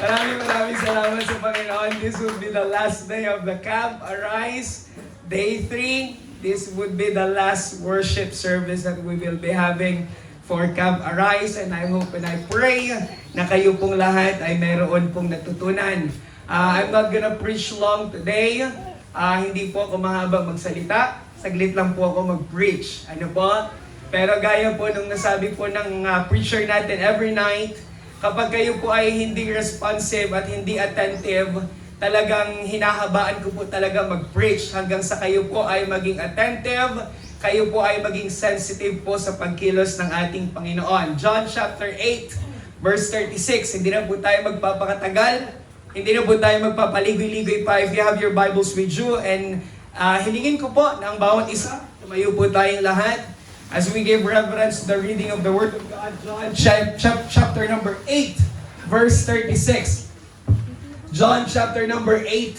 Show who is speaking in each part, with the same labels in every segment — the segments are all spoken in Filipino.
Speaker 1: Maraming salamat sa Panginoon. This would be the last day of the camp. Arise, day 3. This would be the last worship service that we will be having for Camp Arise. And I hope and I pray na kayo pong lahat ay mayroon pong natutunan. I'm not gonna preach long today. Hindi po ako mahabang magsalita. Saglit lang po ako mag-preach. Ano po? Pero gaya po nung nasabi po ng preacher natin every night, kapag kayo po ay hindi responsive at hindi attentive, talagang hinahabaan ko po talaga mag-preach hanggang sa kayo po ay maging attentive, kayo po ay maging sensitive po sa pagkilos ng ating Panginoon. John chapter 8, verse 36. Hindi na po tayo magpapakatagal, hindi na po tayo magpapaligoy-ligoy pa. If you have your Bibles with you, and hilingin ko po ng bawat isa, tumayo po tayong lahat. As we give reverence to the reading of the Word of God, John chapter number 8, verse 36. John chapter number 8,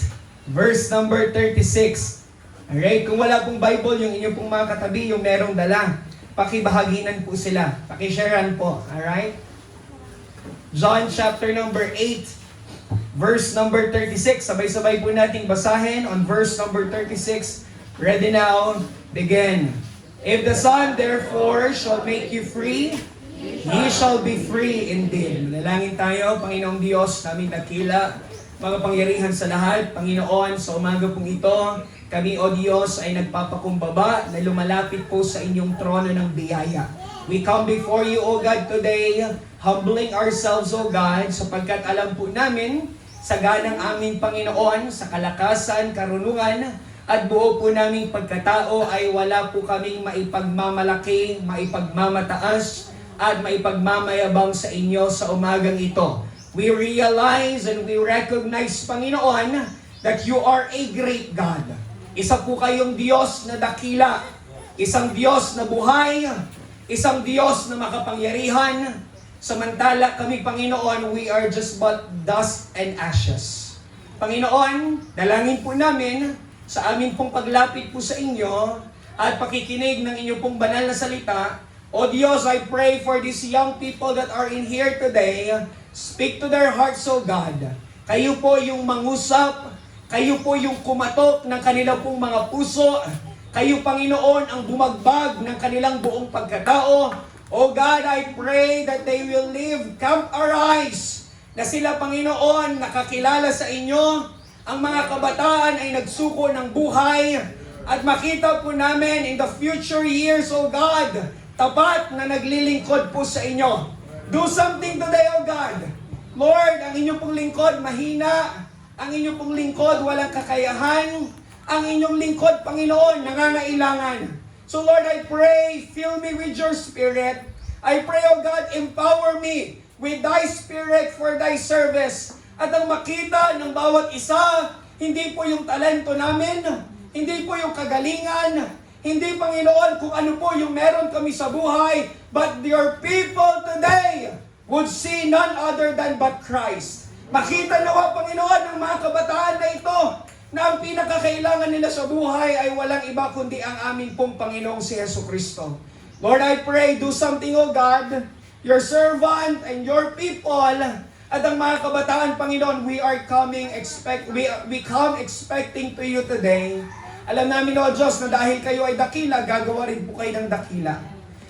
Speaker 1: verse number 36. Alright, kung wala pong Bible, yung inyong pong mga katabi, yung merong dala, pakibahaginan po sila, pakisharean po. Alright? John chapter number 8, verse number 36. Sabay-sabay po nating basahin on verse number 36. Ready now, begin. If the Son therefore shall make you free, He shall be free indeed. Manalangin tayo, Panginoong Diyos, naming dakila, mga pangyarihan sa lahat. Panginoon, sa umaga pong ito, kami, O Diyos, ay nagpapakumbaba na lumalapit po sa inyong trono ng biyaya. We come before you, O God, today, humbling ourselves, O God, sapagkat alam po namin, sa ganang aming Panginoon, sa kalakasan, karunungan, at buo po naming pagkatao ay wala po kaming maipagmamalaki, maipagmamataas, at maipagmamayabang sa inyo sa umagang ito. We realize and we recognize, Panginoon, that you are a great God. Isa po kayong Diyos na dakila, isang Diyos na buhay, isang Diyos na makapangyarihan. Samantala kami, Panginoon, we are just but dust and ashes. Panginoon, dalangin po namin sa amin pong paglapit po sa inyo at pakikinig ng inyong pong banal na salita. O Diyos, I pray for these young people that are in here today. Speak to their hearts, O God. Kayo po yung mangusap, kayo po yung kumatok ng kanilang pong mga puso. Kayo, Panginoon, ang bumagbag ng kanilang buong pagkatao. O God, I pray that they will live Camp Arise, na sila, Panginoon, nakakilala sa inyo. Ang mga kabataan ay nagsuko ng buhay at makita po namin in the future years, O God, tapat na naglilingkod po sa inyo. Do something today, O God. Lord, ang inyong pong lingkod mahina, ang inyong pong lingkod walang kakayahan, ang inyong lingkod, Panginoon, nangangailangan. So Lord, I pray, fill me with your Spirit. I pray, O God, empower me with thy Spirit for thy service. At ang makita ng bawat isa, hindi po yung talento namin, hindi po yung kagalingan, hindi, Panginoon, kung ano po yung meron kami sa buhay, but your people today would see none other than but Christ. Makita nawa, Panginoon, ng mga kabataan na ito, na ang pinakakailangan nila sa buhay ay walang iba kundi ang aming pong Panginoong si Jesucristo. Lord, I pray, do something, O God, your servant and your people. At ang mga kabataan, Panginoon, we come expecting to you today. Alam namin, O Diyos, na dahil kayo ay dakila, gagawa rin po kayo ng dakila.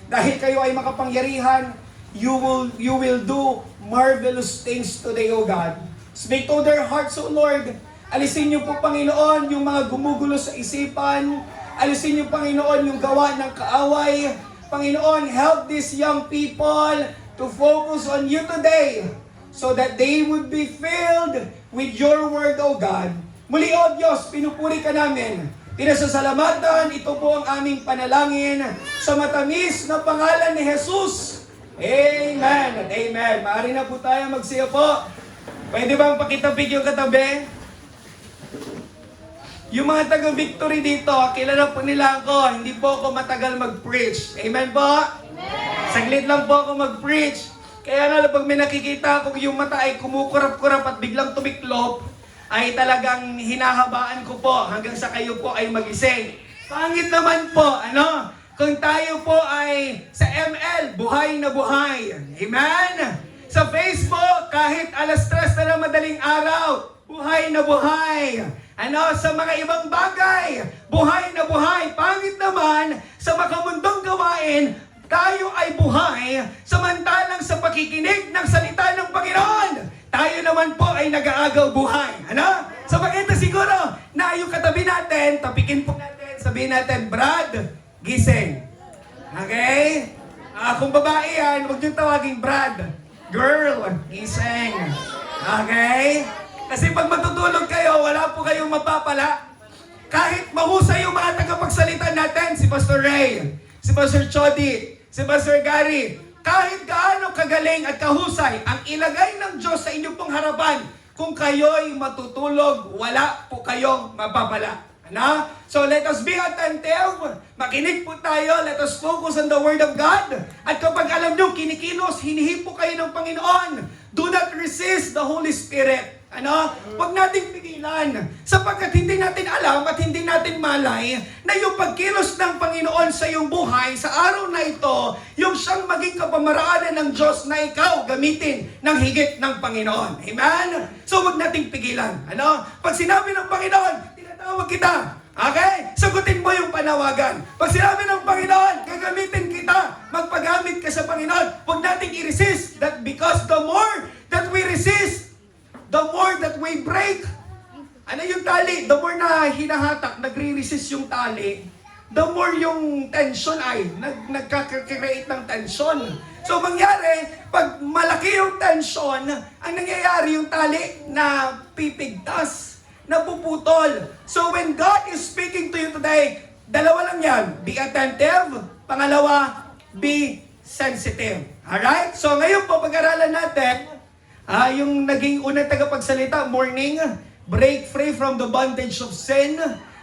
Speaker 1: Dahil kayo ay makapangyarihan, you will do marvelous things today, O God. Speak to their hearts, O Lord. Alisin niyo po, Panginoon, yung mga gumugulo sa isipan. Alisin niyo, Panginoon, yung gawa ng kaaway. Panginoon, help these young people to focus on you today, so that they would be filled with your word, O God. Muli, O Diyos, pinupuri ka namin. Pinasasalamatan, ito po ang aming panalangin sa matamis na pangalan ni Jesus. Amen at amen. Maaari na po tayo magsiya po. Pwede bang pakitapig yung katabi? Yung mga taga-victory dito, kilala po nila ako. Hindi po ako matagal mag-preach. Amen po? Amen. Saglit lang po ako mag-preach. Kaya nga pag may nakikita ko yung mata ay kumukurap-kurap at biglang tumiklop, ay talagang hinahabaan ko po hanggang sa kayo po ay magising. Pangit naman po, ano? Kung tayo po ay sa ML, buhay na buhay. Amen? Sa Facebook, kahit alas 3 na lang madaling araw, buhay na buhay. Ano, sa mga ibang bagay, buhay na buhay. Pangit naman, sa makamundong gawain, tayo ay buhay, samantalang sa pakikinig ng salita ng Panginoon, tayo naman po ay nag-aagaw buhay. Ano? So maganda siguro na yung katabi natin, tapikin po natin, sabihin natin, Brad, gising. Okay? Kung babae yan, huwag niyong tawaging Brad. Girl, gising. Okay? Kasi pag matutulog kayo, wala po kayong mapapala. Kahit mahusay yung mga tagapagsalita natin, si Pastor Ray, si Pastor Chody, si Pastor Gary, kahit gaano kagaling at kahusay ang ilagay ng Diyos sa inyong pong harapan, kung kayo'y matutulog, wala po kayong mapapala. Ano? So let us be attentive, makinig po tayo, let us focus on the Word of God. At kapag alam nyo, kinikilos, hinihipo kayo ng Panginoon, do not resist the Holy Spirit. Ano? Huwag nating pigilan, sapagkat hindi natin alam at hindi natin malay na yung pagkilos ng Panginoon sa iyong buhay, sa araw na ito, yung siyang maging kapamaraanan ng Diyos na ikaw gamitin ng higit ng Panginoon. Amen? So huwag nating pigilan. Ano? Pag sinabi ng Panginoon, tinatawag kita. Okay? Sagutin mo yung panawagan. Pag sinabi ng Panginoon, gagamitin kita, magpagamit ka sa Panginoon, huwag nating i-resist that, because the more that we resist, the more that we break. Ano yung tali? The more na hinahatak, nagre-resist yung tali, the more yung tension ay nagkakreate ng tension. So mangyari, pag malaki yung tension, ang nangyayari yung tali na pipigtas, napuputol. So when God is speaking to you today, dalawa lang yan. Be attentive. Pangalawa, be sensitive. Alright? So ngayon po, pag-aralan natin, yung naging unang tagapagsalita, morning, break free from the bondage of sin.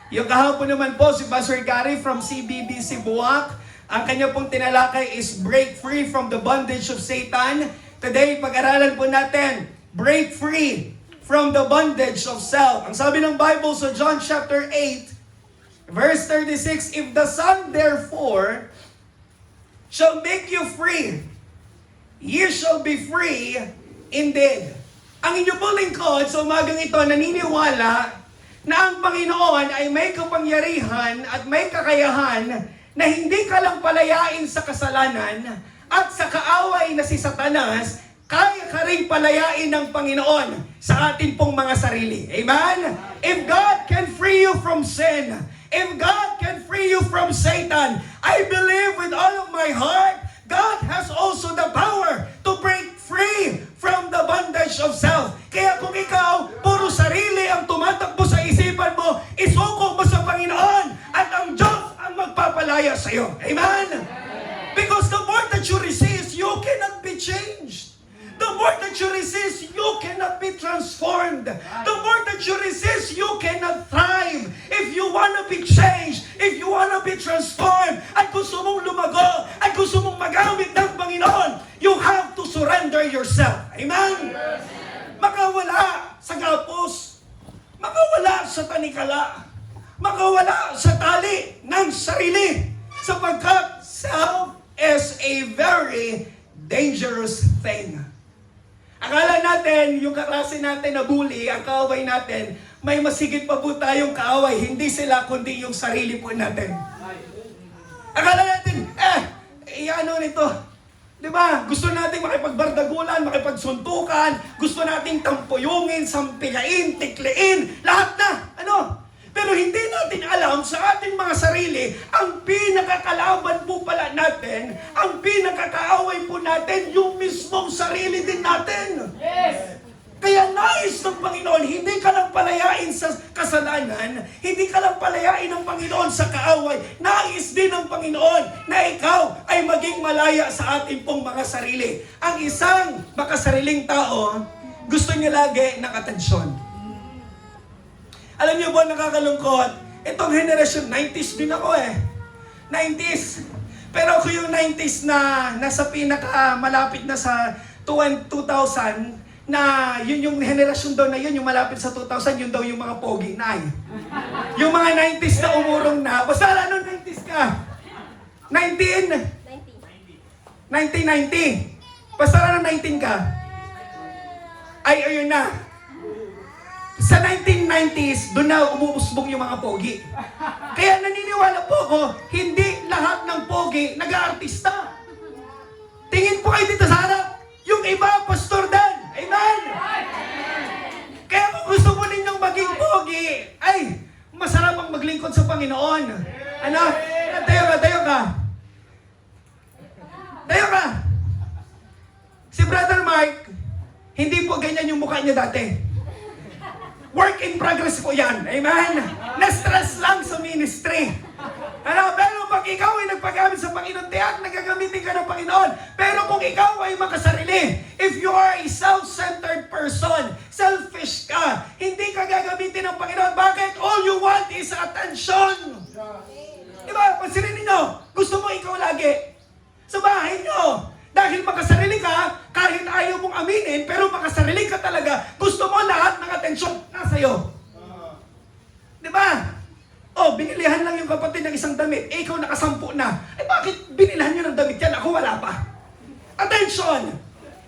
Speaker 1: Yung kahapon naman po, si Pastor Gary from CBBC Buwak. Ang kanya pong tinalakay is break free from the bondage of Satan. Today, pag-aralan po natin, break free from the bondage of self. Ang sabi ng Bible sa John chapter 8, verse 36, if the Son therefore shall make you free, ye shall be free indeed. Ang inyo pong lingkod sa umagang ito naniniwala na ang Panginoon ay may kapangyarihan at may kakayahan na hindi ka lang palayain sa kasalanan at sa kaaway na si Satanas, kaya ka rin palayain ng Panginoon sa atin pong mga sarili. Amen? If God can free you from sin, if God can free you from Satan, I believe with all of my heart, God has also the power to break free from the bondage of self. Kaya kung ikaw, puro sarili ang tumatakbo sa isipan mo, isuko mo sa Panginoon at ang Diyos ang magpapalaya sa iyo. Amen? Because the more that you resist, you cannot be changed. The more that you resist, you cannot be transformed. The more that you resist, you cannot thrive. If you want to be changed, if you want to be transformed, at gusto mong lumago, at gusto mong magamit ng Panginoon, you have to surrender yourself. Amen? Makawala sa gapos, makawala sa tanikala, makawala sa tali ng sarili, sapagkat self is a very dangerous thing. Akala natin, yung kaklase natin na bully, ang kaaway natin, may masigit pa po tayong kaaway. Hindi sila, kundi yung sarili po natin. Akala natin, ano nito? Diba? Gusto natin makipagbardagulan, makipagsuntukan, gusto nating tampuyungin, sampigain, tikliin, lahat na. Ano? Pero hindi natin alam sa ating mga sarili, ang pinakakalaban po pala natin, ang pinakakaaway po natin, yung mismong sarili din natin. Yes! Kaya nais ng Panginoon, hindi ka lang palayain sa kasalanan, hindi ka lang palayain ng Panginoon sa kaaway, nais din ng Panginoon na ikaw ay maging malaya sa ating pong mga sarili. Ang isang makasariling tao, gusto niya lagi ng atensyon. Alam niyo ba, nakakalungkot, itong generation, 90s din ako 90s. Pero ako yung 90s na nasa pinaka-malapit na sa 2000, na yun yung generation daw na yun, yung malapit sa 2000, yun daw yung mga pogi na Yung mga 90s na umurong na. Basta ano 90s ka? 1990. Basta ano 19 ka?
Speaker 2: ay ayun na. Sa 1990s, doon na umuusbong yung mga pogi. Kaya naniniwala po ako, hindi lahat ng pogi nag-aartista. Tingin po kayo dito sa harap, yung iba, pastor din. Amen? Kaya kung gusto mo ninyong maging pogi, ay, masarap ang maglingkod sa Panginoon. Ano? Tayo ka, tayo ka. Tayo ka. Si Brother Mark, hindi po ganyan yung mukha niya dati. Work in progress po yan. Amen? Na-stress lang sa ministry. Ano? Pero pag ikaw ay nagpagamit sa Panginoon, tiyak nagagamitin ka ng Panginoon. Pero kung ikaw ay makasarili, if you are a self-centered person, selfish ka, hindi ka gagamitin ng Panginoon. Bakit? All you want is attention. Diba? Pansinin ninyo, gusto mo ikaw lagi sa bahay nyo. Dahil makasarili ka, kahit ayaw mong aminin, pero makasarili ka talaga, gusto mo lahat ng atensyon nasa iyo. Diba? Oh, binilihan lang yung kapatid ng isang damit, ikaw nakasampu na. Eh bakit binilhan nyo ng damit yan? Ako wala pa. Attention!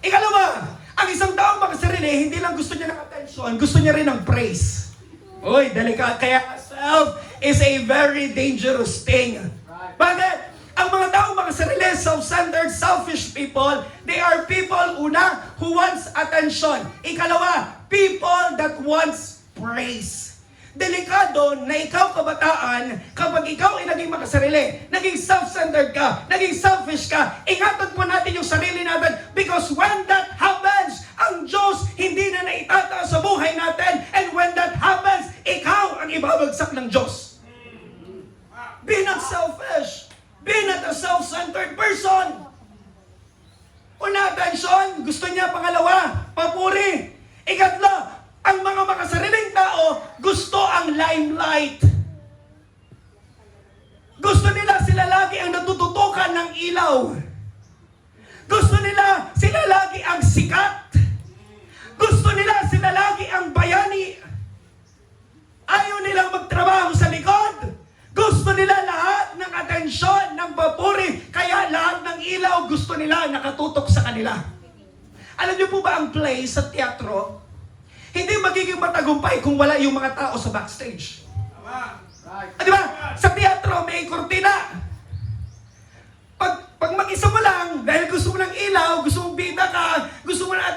Speaker 2: Ikalawa, ang isang taong makasarili, hindi lang gusto niya ng attention, gusto niya rin ng praise. Uy, delikado. Kaya self is a very dangerous thing. Bakit? Ang mga taong makasarili, self-centered, selfish people, they are people, una, who wants attention. Ikalawa, people that wants praise. Delikado na ikaw kabataan, kapag ikaw ay naging makasarili, naging self-centered ka, naging selfish ka, ingatan po natin yung sarili natin because when that happens, ang Diyos hindi na naitataas sa buhay natin, and when that happens, ikaw ang ibabagsak ng Diyos. Be not selfish. Be not a self-centered person. Una, attention. Gusto niya, pangalawa, papuri. Ikatlo, ang mga makasariling tao, gusto ang limelight. Gusto nila sila lagi ang natututukan ng ilaw. Gusto nila sila lagi ang sikat. Gusto nila sila lagi ang bayani. Ayaw nilang magtrabaho sa likod. Gusto nila lahat ng atensyon, ng papuri, kaya lahat ng ilaw gusto nila nakatutok sa kanila. Alam niyo po ba ang play sa teatro, hindi magiging matagumpay kung wala yung mga tao sa backstage. Di ba? Sa teatro may kurtina. Pag mag-isa mo lang, dahil gusto mo ng ilaw, gusto mong bida ka, gusto mo ng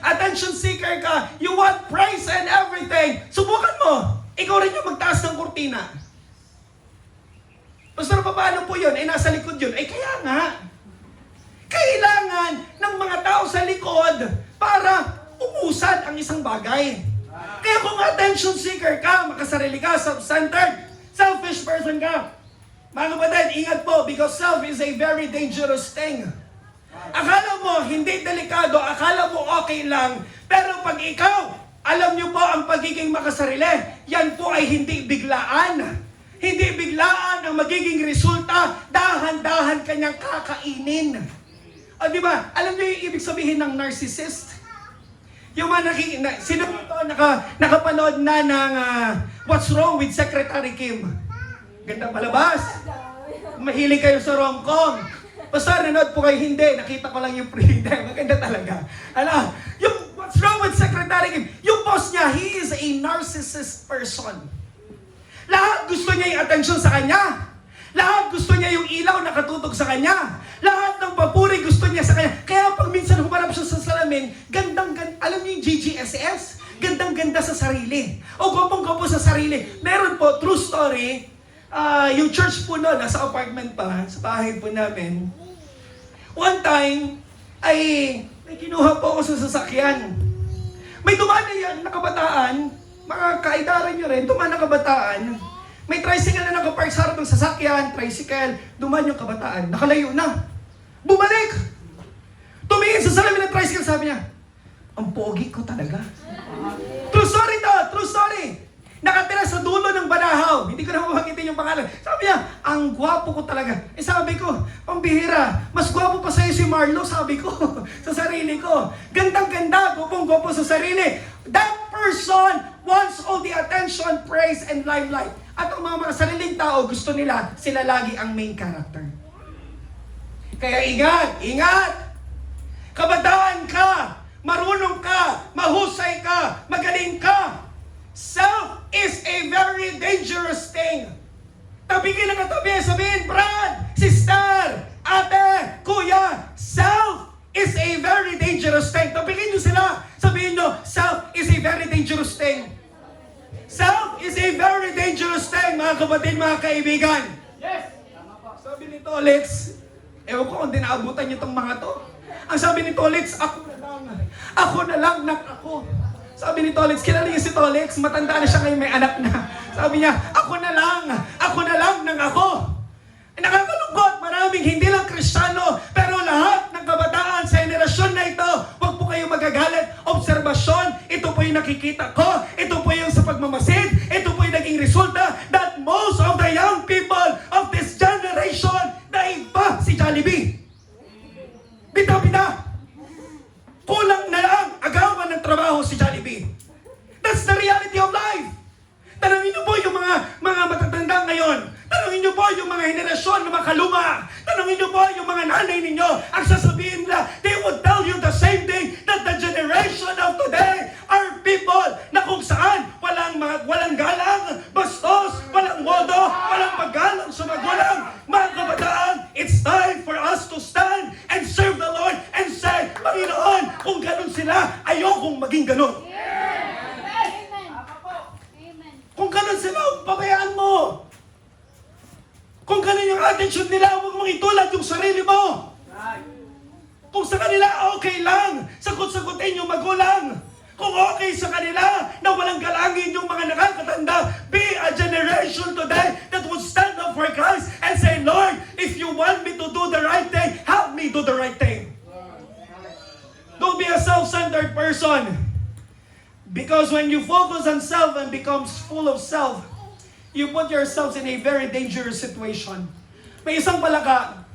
Speaker 2: attention seeker ka, you want praise and everything, subukan mo. Ikaw rin yung magtaas ng kurtina. Pastor, paano po yun? Nasa likod yun. Kaya nga, kailangan ng mga tao sa likod para umusad ang isang bagay. Kaya kung attention seeker ka, makasarili ka, self-centered, selfish person ka, mga kapatid, ingat po, because self is a very dangerous thing. Akala mo, hindi delikado, akala mo okay lang, pero pag ikaw, alam niyo po, ang pagiging makasarili, yan po ay hindi biglaan. Hindi biglaan ang magiging resulta, dahan-dahan kanyang kakainin. O di ba? Alam niyo yung ibig sabihin ng narcissist? Yung mga sino ito nakapanood na ng What's Wrong with Secretary Kim? Ganda palabas. Mahilig kayo sa rom-com. Basta nanood po kayo, hindi. Nakita ko lang yung pre-time. Maganda talaga. Ano? Yung What's Wrong with Secretary Kim? Yung boss niya, he is a narcissist person. Lahat gusto niya yung atensyon sa kanya. Lahat gusto niya yung ilaw na katutok sa kanya. Lahat ng papuri gusto niya sa kanya. Kaya pag minsan humarap siya sa salamin, gandang-ganda. Alam niyo yung GGSS? Gandang-ganda sa sarili. O gopong-gopo sa sarili. Meron po, true story, yung church po noon, nasa apartment pa, sa bahay po namin. One time, ay may kinuha po ako sa sasakyan. May dumaan na yan, nakabataan, mga kaidaran nyo rin, dumaan na kabataan. May tricycle na nakapark sa harap ng sasakyan, tricycle, dumaan yung kabataan. Nakalayo na. Bumalik! Tumingin sa salamin ng tricycle, sabi niya, ang pogi ko talaga. True story to, true story. Nakatira sa dulo ng Banahaw. Hindi ko na mabangitin yung pangalan. Sabi niya, ang gwapo ko talaga. Sabi ko, pambihira, mas gwapo pa sa'yo si Marlo, sabi ko, sa sarili ko. Gandang-ganda, gwapong-gwapo sa sarili. That person wants all the attention, praise, and limelight. At ang mga sariling tao, gusto nila, sila lagi ang main character. Kaya ingat, ingat! Kabataan ka! marunong ka, mahusay ka, magaling ka. Self is a very dangerous thing. Tabigin ang katabi, sabihin, Brad, sister, ate, kuya, self is a very dangerous thing. Tabigin nyo sila, sabihin nyo, self is a very dangerous thing. Self is a very dangerous thing, mga kapatid, mga kaibigan.
Speaker 3: Yes!
Speaker 2: Sabi ni Tolitz, ewan ko kung dinaabutan niyo itong mga to. Ang sabi ni Tolitz, ako na lang ng ako. Sabi ni Tolitz, kilala niyo si Tolitz, matanda na siya ngayon, may anak na. Sabi niya, ako na lang ng ako. Nakakalungkot, maraming hindi lang Kristiyano, pero lahat ng kabataan sa henerasyon na ito, huwag po kayong magagalit. Obserbasyon, ito po yung nakikita ko, ito po yung sa pagmamasid, ito po yung naging resulta that most of the young people of this generation, daig pa si Jollibee. Bita-bita. Kulang na lang agawan ng trabaho si Jollibee. That's the reality of life. Tanungin niyo po yung mga matatanda ngayon. Tanungin niyo po yung mga henerasyon na makaluma. Tanungin niyo po yung mga nanay ninyo. Ang sasabihin nila, they would tell you the same thing that the generation of today are people na kung saan walang galang, bastos, walang modo, walang paggalang sa magulang. Mga kabataan, it's time for us to stand and serve the Lord and say, Panginoon, kung ganun sila, ayokong maging ganun. Kung ganun sila, pabayaan mo. Kung ganun yung attitude nila, huwag mong itulad yung sarili mo. Kung sa kanila, okay lang. Sagot-sagutin yung magulang. Kung okay sa kanila, na walang galangin yung mga nakakatanda, be a generation today that would stand up for Christ and say, Lord, if you want me to do the right thing, help me do the right thing. Don't be a self-centered person. Because when you focus on self and becomes full of self, you put yourselves in a very dangerous situation. May isang palaka.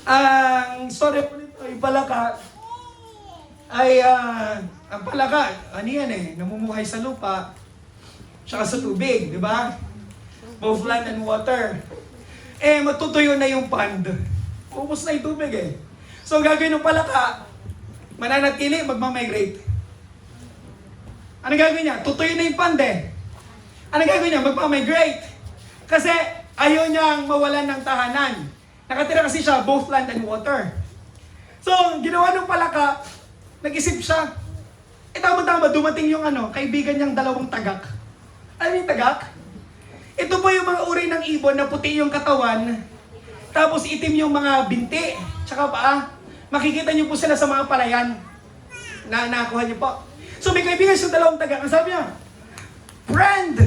Speaker 2: Ang story po nito, yung palaka ay, ang palaka, ano yan namumuhay sa lupa, tsaka sa tubig, di ba? Both land and water. Matutuyo na yung pond. Ubus na yung tubig So, gagawin ng palaka, mananatili, magmamigrate. Ano gagawin niya? Tutuyo na yung pond Ano gagawin niya? Magmamigrate. Kasi ayaw niyang mawalan ng tahanan. Nakatira kasi siya both land and water. So, ginawa ng palaka, nag-isip siya. Tama-tama, dumating yung kaibigan niyang dalawang tagak. Ano yung tagak? Ito po yung mga uri ng ibon na puti yung katawan, tapos itim yung mga binti, tsaka paa. Makikita niyo po sila sa mga palayan na nakuha niyo po. So may kaibigan sa dalawang tagak. Ang sabi niya, friend,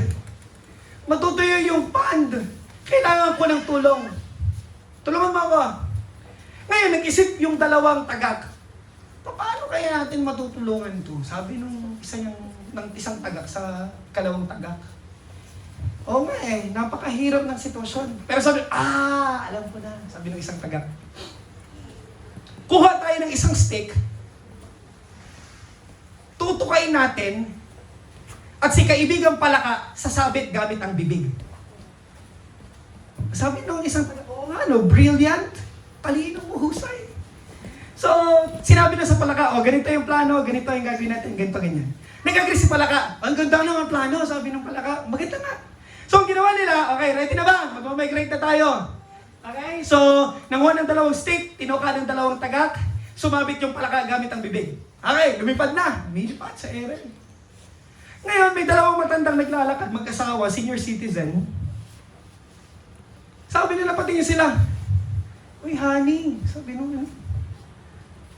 Speaker 2: matutuyo yung pond. Kailangan ko ng tulong. Tulungan mo ako. Ngayon, nag-isip yung dalawang tagak. Paano kaya natin matutulungan to? Sabi nung isang tagak sa kalawang tagak. Oo nga napakahirap ng sitwasyon. Pero sabi, alam ko na. Sabi nung isang tagak. Kuha tayo ng isang stick, tutukain natin, at si kaibigang palaka, sasabit gamit ang bibig. Sabi nung isang palaka, brilliant, talino mo, husay. So, sinabi na sa palaka, ganito yung plano, ganito yung gagawin natin, ganito, ganyan. Nag-agree si palaka, ang ganda naman plano, sabi ng palaka, maganda nga. So, ang ginawa nila, okay, ready na ba? Mag-migrate na tayo. Okay, so, nanguha ng dalawang stick, tinuka ng dalawang tagak, sumabit yung palaka gamit ang bibig. Okay, lumipad na. Lumipad sa ere. Ngayon, may dalawang matandang naglalakad, mag-asawa, senior citizen. Sabi nila, patingin sila. Uy, honey, sabi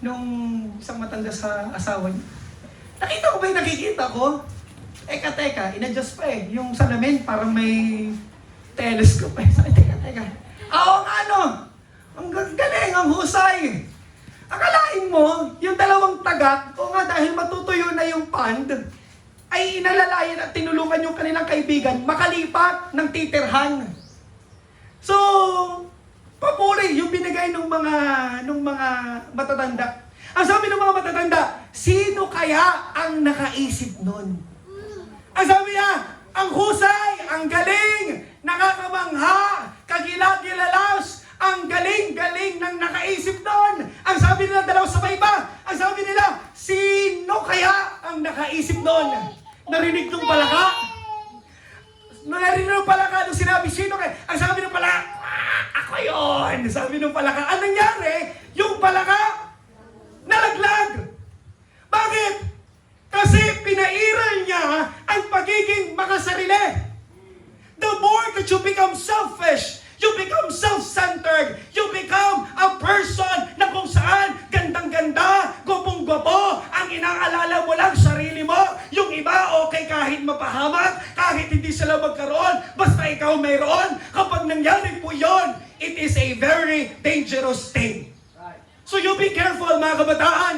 Speaker 2: nung isang matanda sa asawa niya. Nakita ko ba yung nakikita ko? Teka, in-adjust pa yung salamin, parang may telescope Sabi, teka. Oo nga ang galing, ang husay. Akalain mo, yung dalawang tagak, dahil matutuyo na yung pond, ay inalalayan at tinulungan yung kanilang kaibigan makalipat ng titirhan. So, papuri yung binigay ng mga matatanda. Ang sabi ng mga matatanda, sino kaya ang nakaisip nun? Ang sabi niya, ang husay, ang galing, nakakamangha, kagilat-gilalas, Ang galing-galing ng nakaisip doon. Ang sabi nila, dalaw sa iba. Ang sabi nila, sino kaya ang nakaisip doon? Narinig nung palaka? Narinig nung palaka nung sinabi, sino kaya? Ang sabi nung palaka, ako yun. Sabi nung palaka, anong nangyari? Yung palaka, nalaglag. Bakit? Kasi pinairal niya ang pagiging makasarili. The more that you become selfish, you become self-centered, you become a person na kung saan gandang-ganda, gwapong-gwapo, ang inaalala mo lang sarili mo, yung iba okay kahit mapahamak, kahit hindi sila magkaroon, basta ikaw mayroon. Kapag nangyari po yon, it is a very dangerous thing. So you be careful mga kabataan,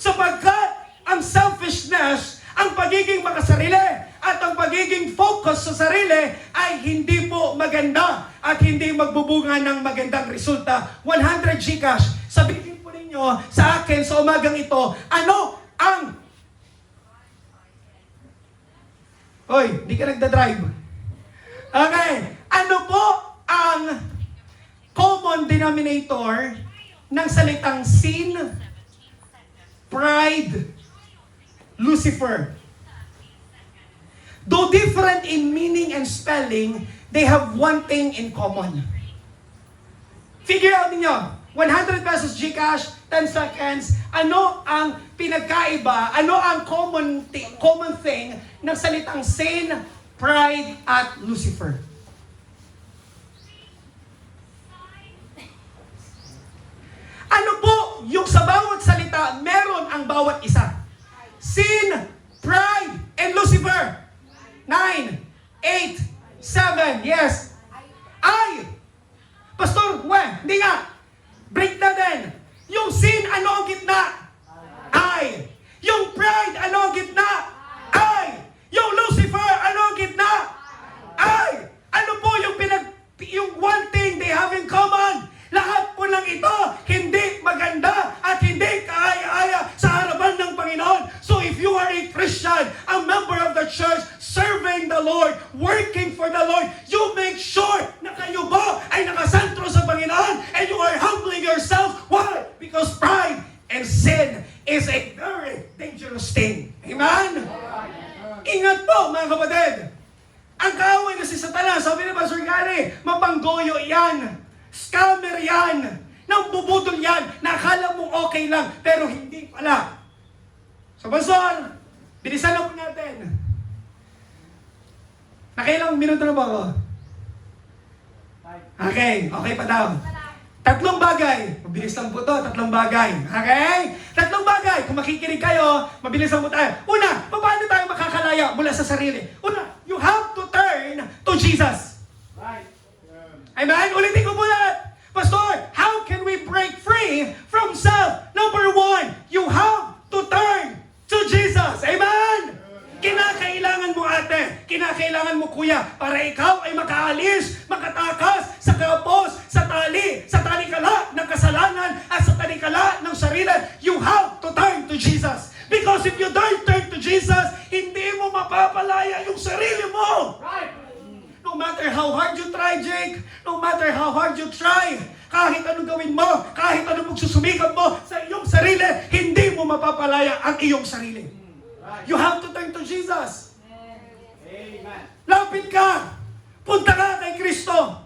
Speaker 2: sapagkat ang selfishness, ang pagiging makasarili, at ang pagiging focus sa sarili ay hindi po maganda at hindi magbubunga ng magandang resulta. 100 Gcash. Sabihin po ninyo sa akin sa umagang ito, ano ang... Hoy, di ka nagda-drive. Okay. Ano po ang common denominator ng salitang sin, pride, Lucifer? Though different in meaning and spelling, they have one thing in common. Figure out ninyo, 100 pesos Gcash, 10 seconds, ano ang pinagkaiba, ano ang common thing ng salitang sin, pride, at Lucifer? Ano po yung sa bawat salita, meron ang bawat isa? Sin, pride, and Lucifer. 9, 8, 7, yes. Ay! Pastor, hindi nga. Break na din. Yung sin, ano ang gitna? Ay! Yung pride, ano ang gitna? Ay! Yung Lucifer, ano ang gitna? Ay! Ano po yung one thing they have in common? Lahat po lang ito, hindi maganda at hindi kaaya-aya sa harapan ng Panginoon. So if you are a Christian, a member of the church, serving the Lord, working for the Lord, you make sure na kayo ba ay nakasentro sa Panginoon and you are humbling yourself. Why? Because pride and sin is a very dangerous thing. Amen? Ingat po mga kapatid. Ang kaaway na si Satanas, sabi ni Pastor Gary, mapanggoyo yan. Scammer yan. Nang bubudol yan. Nakala mong okay lang, pero hindi pala. So, Pastor, bilisan na po natin. Nakailang minuto na ba ako? Okay, okay pa daw. 3 bagay. Mabilis lang po to, 3 bagay. Okay? 3 bagay. Kung makikinig kayo, mabilis lang po tayo. Una, paano tayo makakalaya mula sa sarili? Una, you have to turn to Jesus. Right. Amen? Ulitin ko po yan. Pastor, how can we break free from self? Number 1, you have to turn to Jesus. Amen? Kinakailangan mo ate, kinakailangan mo kuya, para ikaw ay makaalis, makatakas sa kapos, sa talikala ng kasalanan, at sa talikala ng sarili. You have to turn to Jesus. Because if you don't turn to Jesus, hindi mo mapapalaya yung sarili mo. Right. No matter how hard you try, Jake, no matter how hard you try, kahit anong gawin mo, kahit anong magsusumikap mo sa iyong sarili, hindi mo mapapalaya ang iyong sarili. You have to turn to Jesus. Amen. Lapit ka. Punta ka kay Kristo.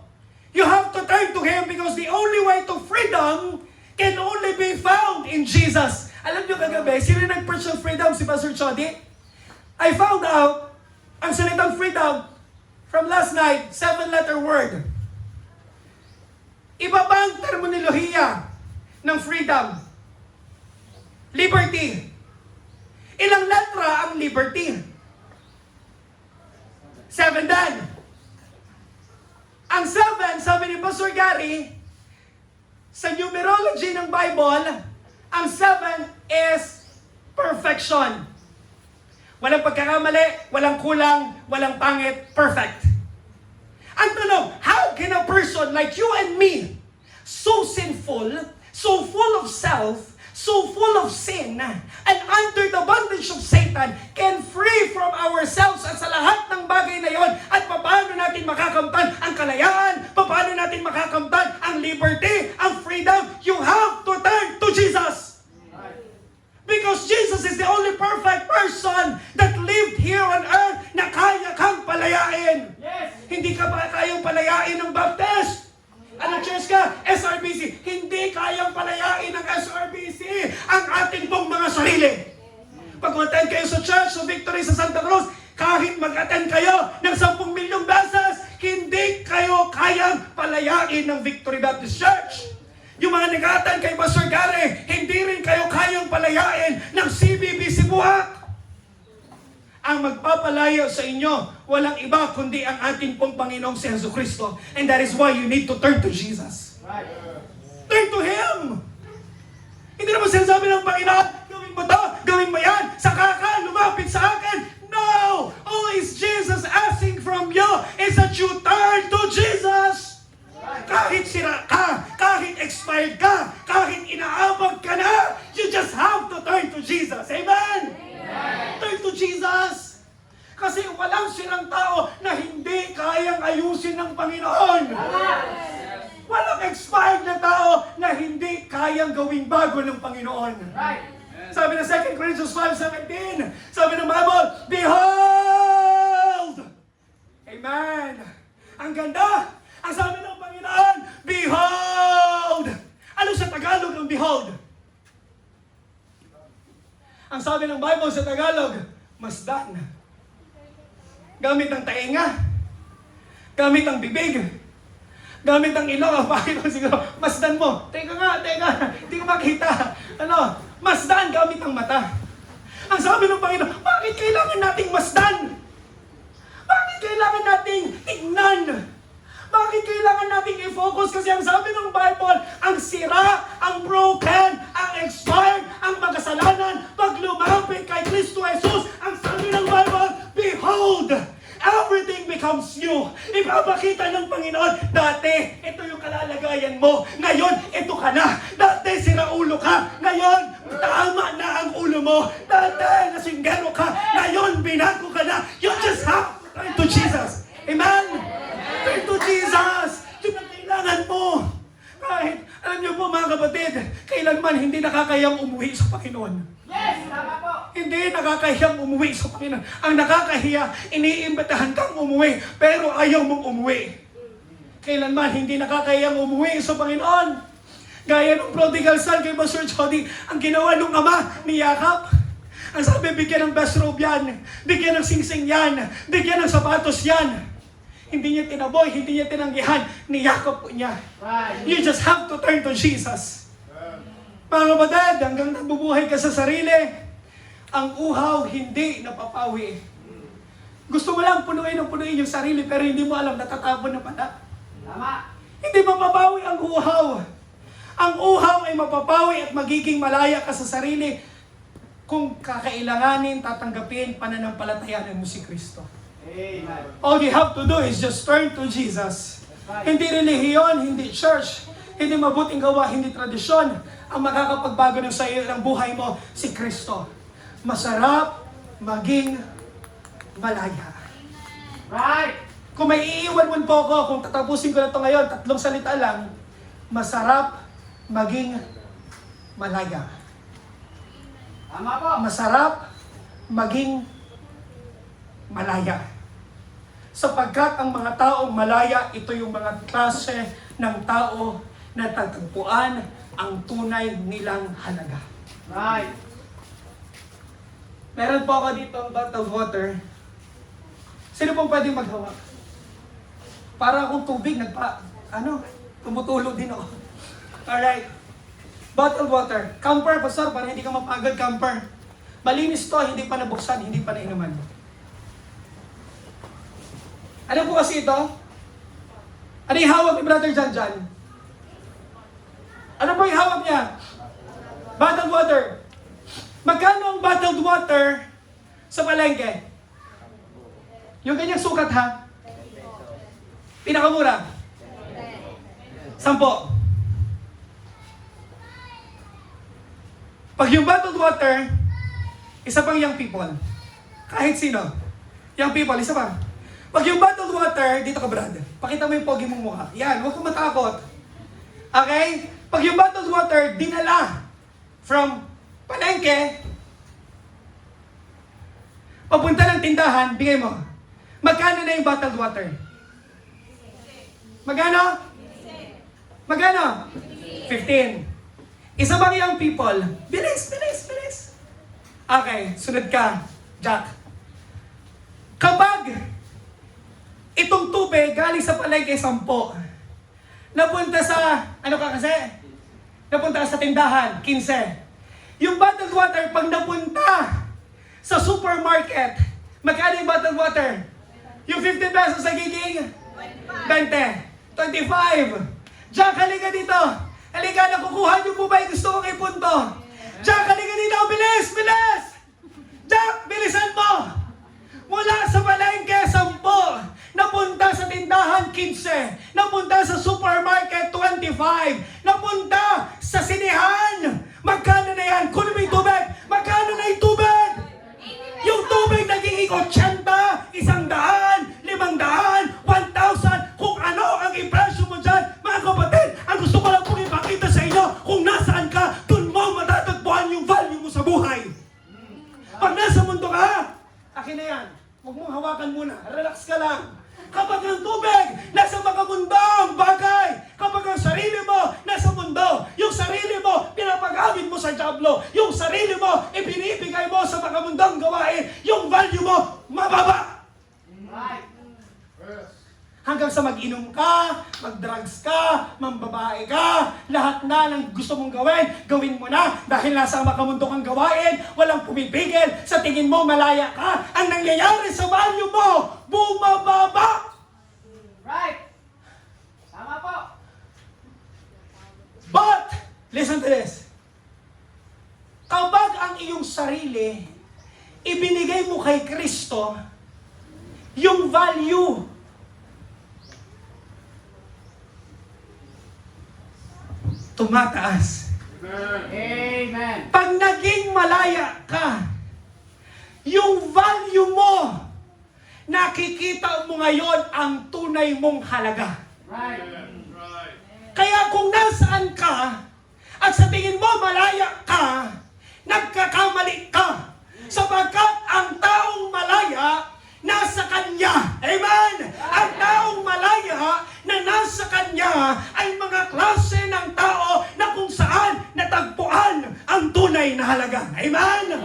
Speaker 2: You have to turn to Him because the only way to freedom can only be found in Jesus. Alam niyo kagabi, sino nag-preach of freedom? Si Pastor Chody? I found out, ang salitang freedom, from last night, 7-letter word. Iba ba ang terminolohiya ng freedom? Liberty. Ilang letra ang liberty? 7 din. Ang 7, sabi ni Pastor Gary, sa numerology ng Bible, ang 7 is perfection. Walang pagkakamali, walang kulang, walang pangit, perfect. Ang tanong, how can a person like you and me, so sinful, so full of self, so full of sin, and under the bondage of Satan, can free from ourselves at sa lahat ng bagay na yon, at paano natin makakamtan ang kalayaan, Paano natin makakamtan ang liberty, ang freedom? You have to turn to Jesus. Because Jesus is the only perfect person that lived here on earth na kaya kang palayain. Hindi ka ba kayang palayain ng Baptist? Anong church ka? SRBC. Hindi kayang palayain ng SRBC ang ating pong mga sarili. Pag attend kayo sa church, sa Victory sa Santa Cruz, kahit mag-attend kayo ng 10 milyong beses, hindi kayo kayang palayain ng Victory Baptist Church. Yung mga nag-attend kay Pastor Gary, hindi rin kayo kayang palayain ng CBBC Buhak. Ang magpapalayo sa inyo, walang iba kundi ang ating pong Panginoong si Jesucristo. And that is why you need to turn to Jesus. Turn to Him. Hindi naman sinasabi ng Panginoon, gawin mo to, gawin mo yan, saka ka lumapit sa akin. No! All is Jesus asking from you is that you turn to Jesus. Kahit sira ka, kahit expired ka, kahit inaabag ka na, you just have to turn to Jesus. Amen? Turn to Jesus. Kasi walang sirang tao na hindi kayang ayusin ng Panginoon. Walang expired na tao na hindi kayang gawing bago ng Panginoon. Sabi ng 2 Corinthians 5:17, sabi ng Bible, behold! Amen! Ang ganda! Ang sabi ng Panginoon, behold! Ano sa Tagalog ang behold? Ang sabi ng Bible sa Tagalog, masdan. Gamit ang tainga, gamit ang bibig, gamit ang ilong, bakit siguro, masdan mo. Teka nga, hindi ko makita. Masdan gamit ang mata. Ang sabi ng Panginoon, bakit kailangan nating masdan? Bakit kailangan nating tignan? Bakit kailangan nating i-focus? Kasi ang sabi ng Bible, ang sira, ang broken, ang expired, ang makasalanan, pag lumapit kay Kristo Jesus, ang sabi ng Bible, behold, everything becomes new. Ipapakita ng Panginoon, dati, ito yung kalalagayan mo. Ngayon, ito ka na. Dati, siraulo ka. Ngayon, tama na ang ulo mo. Dati, nasinggero ka. Ngayon, binago ka na. You just have to turn to Jesus. Amen? Turn to Jesus. Yun ang kailangan mo. Kahit, alam niyo po mga kapatid, kailanman hindi nakakayang umuwi sa Panginoon.
Speaker 3: Yes, tama po.
Speaker 2: Hindi nakakahiyang umuwi sa Panginoon. Ang nakakahiya, iniimbitahan kang umuwi, pero ayaw mong umuwi. Kailanman hindi nakakahiyang umuwi sa Panginoon. Gaya ng prodigal son kay Pastor Jody, ang ginawa ng ama, niyakap. Ang sabi, bigyan ng best robe yan, bigyan ng singsing yan, bigyan ng sapatos yan. Hindi niya tinaboy, hindi niya tinanggihan, niyakap po niya. You just have to turn to Jesus. Mga kapatid, hanggang nabubuhay ka sa sarili, ang uhaw hindi napapawi. Gusto mo lang punuin yung sarili, pero hindi mo alam natatapon na pala.
Speaker 3: Tama.
Speaker 2: Hindi mapapawi ang uhaw. Ang uhaw ay mapapawi at magiging malaya ka sa sarili kung kakailanganin, tatanggapin, pananampalatayanan mo si Kristo.
Speaker 3: Amen.
Speaker 2: All you have to do is just turn to Jesus. Hindi relihiyon, hindi church, hindi mabuting gawa, hindi tradisyon. Ang makakapagbago ng sa iyo ng buhay mo, si Kristo. Masarap maging malaya.
Speaker 3: Right.
Speaker 2: Kung may iiwan mo po ako, kung tatapusin ko na ito ngayon, 3 salita lang, masarap maging malaya.
Speaker 3: Tama po.
Speaker 2: Masarap maging malaya. Sapagkat ang mga taong malaya, ito yung mga klase ng tao na tatagpuan ang tunay nilang halaga.
Speaker 3: Right.
Speaker 2: Meron po ako dito ang bottle of water. Sino pong pwedeng maghawak? Para akong tubig, tumutulo din ako. Alright. Bottle of water. Camper, pastor, para hindi ka mapagod, camper. Malinis to, hindi pa nabuksan, hindi pa nainuman. Ano po kasi ito? Ano yung hawak ni Brother Janjan? Ano po yung hawak niya? Bottled water. Magkano ang bottled water sa palengke? Yung kanyang sukat ha? Pinakamura? 10. Pag yung bottled water, isa pang young people. Kahit sino. Young people, isa pa. Pag yung bottled water, dito ka Brad, pakita mo yung pogi mong mukha. Yan, huwag kang matakot. Okay? Pag yung bottled water, dinala from palengke, papunta ng tindahan, bigay mo. Magkano na yung bottled water? Magkano? Magkano? 15. Isa bang young people? Bilis, bilis, bilis. Okay, sunod ka, Jack. Kapag itong tubig galing sa palengke 10, napunta sa, ano ka kasi? Napunta sa tindahan, 15. Yung bottled water, pag napunta sa supermarket, magkano yung bottled water? Yung 50 pesos nagiging 20. 25. Jack, halika dito. Halika, nakukuha niyo po ba yung gusto kong ipunto? Jack, halika dito. Bilis, bilis! Jack, bilisan mo! Mula sa palengke, 10. Napunta sa tindahan, 15. Napunta sa supermarket, 25. Napunta sa sinihan. Magkano na yan? Kunin mo yung tubig. Magkano na yung tubig? Yung tubig naging 80, 100, 500, 1,000. Kung ano ang impression mo dyan, mga kapatid, ang gusto ko lang pong ipakita sa inyo, kung nasaan ka, dun mo matatagpuan yung value mo sa buhay. Pag nasa mundo ka, akin na yan. Huwag mong hawakan muna. Relax ka lang. Kapag ang tubig, nasa mga mundong bagay. Kapag ang sarili mo, nasa mundo. Yung sarili mo, pinapagamit mo sa jablo. Yung sarili mo, ibinibigay mo sa mga mundong gawain. Yung value mo, mababa.
Speaker 3: Right.
Speaker 2: Hanggang sa mag-inom ka, mag-drugs ka, mambabae ka, lahat na ng gusto mong gawin, gawin mo na. Dahil nasa makamundo kang gawain, walang pumipigil, sa tingin mo malaya ka. Ang nangyayari sa value mo, bumababa.
Speaker 3: Right. Tama po.
Speaker 2: But, listen to this. Kapag ang iyong sarili, ibinigay mo kay Kristo, yung value, tumataas.
Speaker 3: Amen.
Speaker 2: Pag naging malaya ka, yung value mo, nakikita mo ngayon ang tunay mong halaga.
Speaker 3: Right.
Speaker 2: Kaya kung nasaan ka, at sa tingin mo malaya ka, nagkakamali ka. Sapagkat ang taong malaya, nasa Kanya. Amen? Ang taong malaya na nasa Kanya ay mga klase ng tao na kung saan natagpuan ang tunay na halaga. Amen?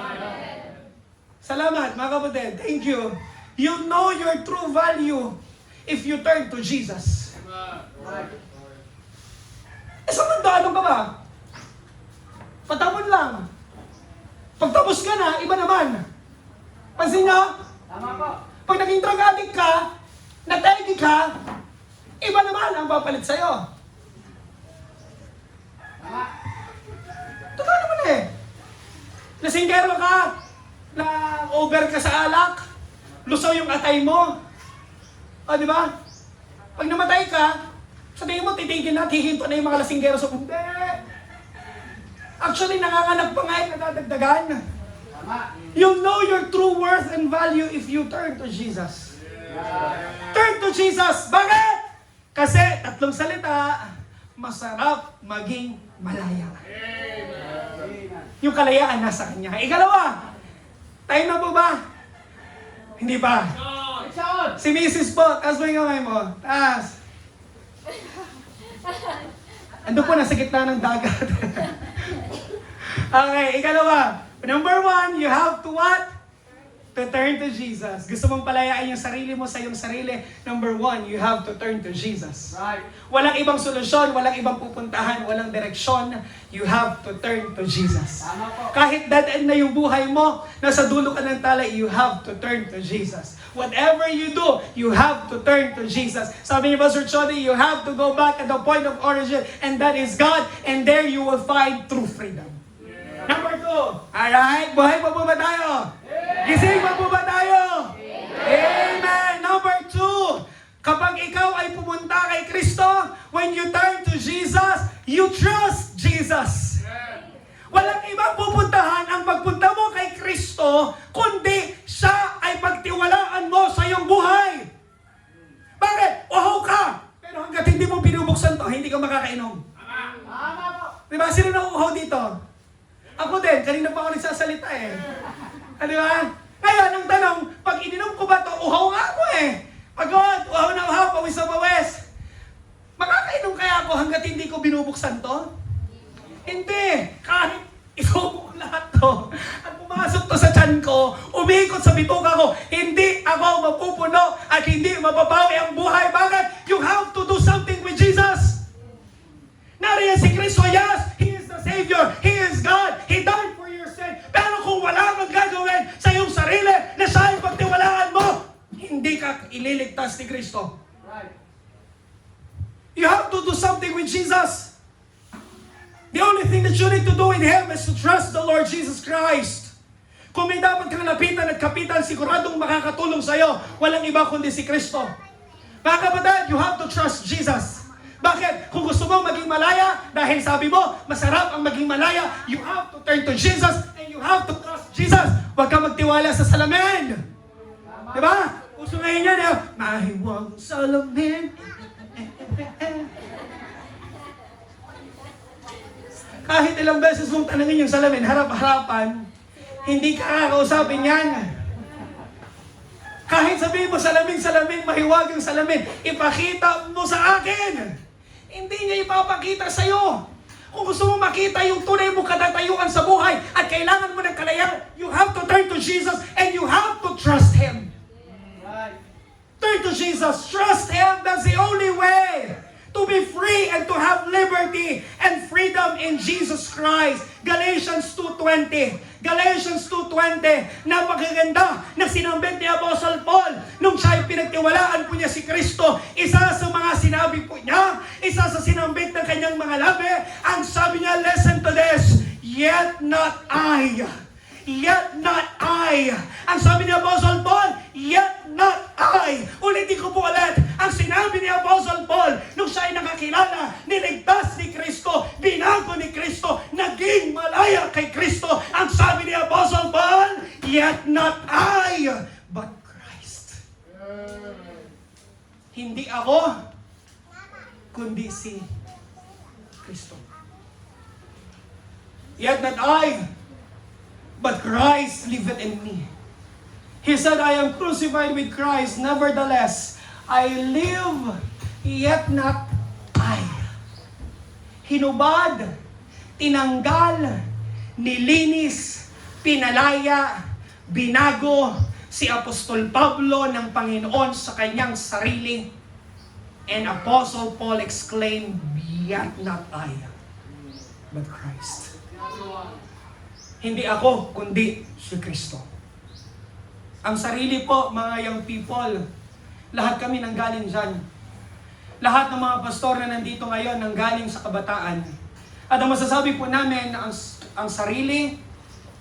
Speaker 2: Salamat mga kapatid. Thank you. You know your true value if you turn to Jesus.
Speaker 3: Right.
Speaker 2: Sa mundo, ano ka ba? Patapon lang. Pagtapos ka na, iba naman. Pansin nyo?
Speaker 3: Tama po.
Speaker 2: Pag naging drug addict ka, nategi ka, iba naman ang papalit sa'yo.
Speaker 3: Tama.
Speaker 2: Totoo naman eh. Lasinggero ka, na over ka sa alak, lusaw yung atay mo. O, di ba? Pag namatay ka, sa tingin mo, titigil na, hihinto na yung mga lasinggero sa hindi. Actually, nanganganak pa nga yung nadadagdagan.
Speaker 3: Tama.
Speaker 2: You know your true worth and value if you turn to Jesus. Turn to Jesus. Bakit? Kasi, 3 salita, masarap maging malaya.
Speaker 3: Amen.
Speaker 2: Yung kalayaan nasa Kanya. Ikalawa, tayo na po ba? Hindi pa.
Speaker 3: Action.
Speaker 2: Si Mrs. po, taas mo yung kamay mo. Taas. Ando po, nasa gitna ng dagat. Okay, ikalawa. Number 1, you have to what? To turn to Jesus. Gusto mong palayain yung sarili mo sa iyong sarili. Number 1, you have to turn to Jesus.
Speaker 3: Right.
Speaker 2: Walang ibang solusyon, walang ibang pupuntahan, walang direksyon. You have to turn to Jesus.
Speaker 3: Tama po.
Speaker 2: Kahit dead end na yung buhay mo, nasa dulo ka ng tala, you have to turn to Jesus. Whatever you do, you have to turn to Jesus. Sabi ni Pastor Chody, you have to go back at the point of origin, and that is God, and there you will find true freedom. Number 2, alright, buhay pa po ba tayo? Gising pa po ba tayo? Amen! Number 2, kapag ikaw ay pumunta kay Kristo, when you turn to Jesus, you trust Jesus. Walang ibang pupuntahan ang pagpunta mo kay Kristo, kundi siya ay pagtiwalaan mo sa iyong buhay. din. Kanina pa ako nagsasalita eh. Di ba? Ngayon, ang tanong, pag ininom ko ba ito, uhaw nga ako eh. Pagod, uhaw na uhaw, pawis na pawis. Makakainom kaya ako hanggat hindi ko binubuksan to? Hindi. Kahit isubo ko lahat to at pumasok to sa tiyan ko, umikot sa bituka ko, hindi ako mapupuno at hindi mababawi ang buhay. Bakit? You have to do something with Jesus. Nariyan si Kristo, yes, He is the Savior, He is God, He died for your sin. Pero kung wala kang gagawin sa iyong sarili na siya ang pagtiwalaan mo, hindi ka ililigtas ni Kristo.
Speaker 3: Right.
Speaker 2: You have to do something with Jesus. The only thing that you need to do in Him is to trust the Lord Jesus Christ. Kung may dapat kang lapitan at kapitan, siguradong makakatulong sa'yo. Walang iba kundi si Kristo. Mga kapatid, you have to trust Jesus. Bakit? Kung gusto mo maging malaya, dahil sabi mo, masarap ang maging malaya, you have to turn to Jesus and you have to trust Jesus. Huwag ka magtiwala sa salamin. Diba? Uso ngayon yan, eh. Mahiwag salamin. Kahit ilang beses mong tanangin yung salamin, harap-harapan, hindi ka kakausapin yan. Kahit sabihin mo salamin, mahiwag yung salamin, ipakita mo sa akin. Hindi niya ipapakita sa'yo. Kung gusto mo makita yung tunay mo katatayuan sa buhay at kailangan mo ng kalayaan, you have to turn to Jesus and you have to trust Him.
Speaker 3: Right.
Speaker 2: Turn to Jesus. Trust Him. That's the only way to be free and to have liberty and freedom in Jesus Christ. Galatians 2:20. Galatians 2:20. Napakaganda na sinambit ni Apostle Paul nung siya ay pinagtiwalaan po niya si Kristo. Isa sa mga sinabi po niya, isa sa sinambit ng kanyang mga labi, ang sabi niya, listen to this, yet not I. Yet not I. Ang sabi ni Apostle Paul, yet not I. Ulitin ko po ulit. Ang sinabi ni Apostle Paul, nung siya ay nakakilala, niligtas ni Kristo, binago ni Kristo, naging malaya kay Kristo. Ang sabi ni Apostle Paul, yet not I, but Christ. Hindi ako, kundi si Kristo. Yet not I, but Christ liveth in me. He said, I am crucified with Christ, nevertheless, I live, yet not I. Hinubad, tinanggal, nilinis, pinalaya, binago si Apostol Pablo ng Panginoon sa kanyang sarili. And Apostle Paul exclaimed, yet not I, but Christ. Hindi ako, kundi si Kristo. Ang sarili po, mga young people, lahat kami nanggaling dyan. Lahat ng mga pastor na nandito ngayon nanggaling sa kabataan. At ang masasabi po namin, ang sarili,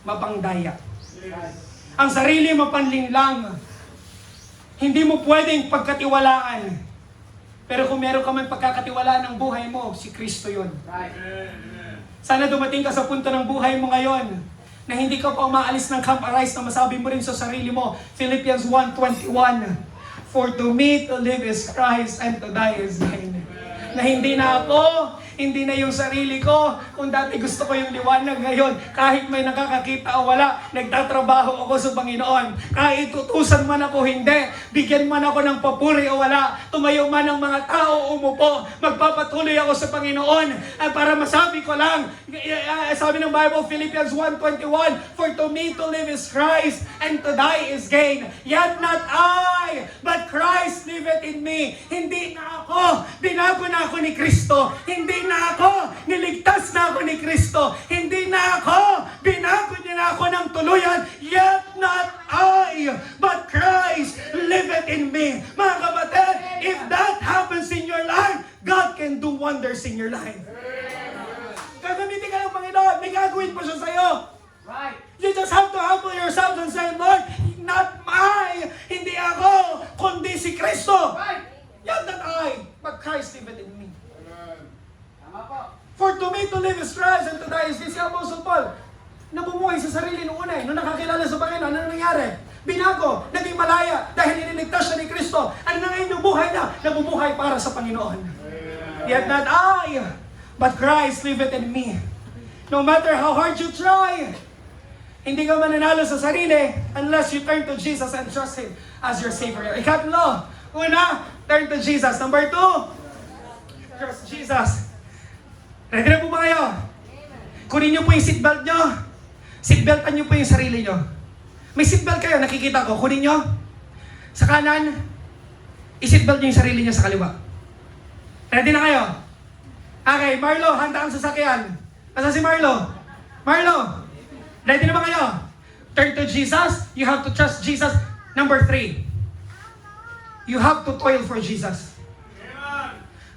Speaker 2: mapangdaya. Ang sarili, mapanlinlang. Hindi mo pwedeng pagkatiwalaan. Pero kung meron ka man pagkakatiwalaan ng buhay mo, si Kristo yun.
Speaker 3: Right.
Speaker 2: Sana dumating ka sa punto ng buhay mo ngayon na hindi ka pa umaalis ng Camp Arise na masabi mo rin sa sarili mo, Philippians 1:21, for to me to live is Christ and to die is gain. Na hindi na ako, hindi na yung sarili ko. Kung dati gusto ko yung liwanag, ngayon, kahit may nakakakita o wala, nagtatrabaho ako sa Panginoon. Kahit tutusan man ako, hindi. Bigyan man ako ng papuri o wala. Tumayo man ang mga tao, umupo. Magpapatuloy ako sa Panginoon. At para masabi ko lang, sabi ng Bible, Philippians 1:21, for to me to live is Christ and to die is gain. Yet not I, but Christ liveth in me. Hindi na ako, binago na ako ni Kristo. Hindi na ako, niligtas na ako ni Kristo. Hindi na ako, binago niya na ako ng tuluyan. Yet not I, but Christ liveth in me. Mga kapatid, if that happens in your life, God can do wonders in your life. Gagamitin ka ng Panginoon, may gagawin pa siya sa'yo.
Speaker 3: Right.
Speaker 2: You just have to humble yourself and say, Lord, not I, hindi ako, kundi si Kristo.
Speaker 3: Right.
Speaker 2: Yet not I, but Christ liveth in me.
Speaker 3: Tama po.
Speaker 2: For to me to live is Christ and to die is gain. Si Apostle Paul, namumuhay sa sarili nung una nung nakakilala sa Panginoon, ano nangyari? Binago, naging malaya dahil iniligtas siya ni Kristo. Ano na ngayon yung buhay niya? Namumuhay para sa Panginoon. Yet not I, but Christ liveth in me. No matter how hard you try, hindi ka mananalo sa sarili unless you turn to Jesus and trust Him as your Savior. Ikatlo, una, turn to Jesus. Number 2, trust Jesus. Ready na po ba kayo? Kunin niyo po yung seatbelt niyo. Seatbeltan niyo po yung sarili niyo. May seatbelt kayo, nakikita ko. Kunin niyo. Sa kanan, i-seatbelt niyo yung sarili niyo sa kaliwa. Ready na kayo? Okay, Marlo, handa ang sasakyan. Asa si Marlo? Marlo, ready na ba kayo? Turn to Jesus. You have to trust Jesus. Number 3, you have to toil for Jesus.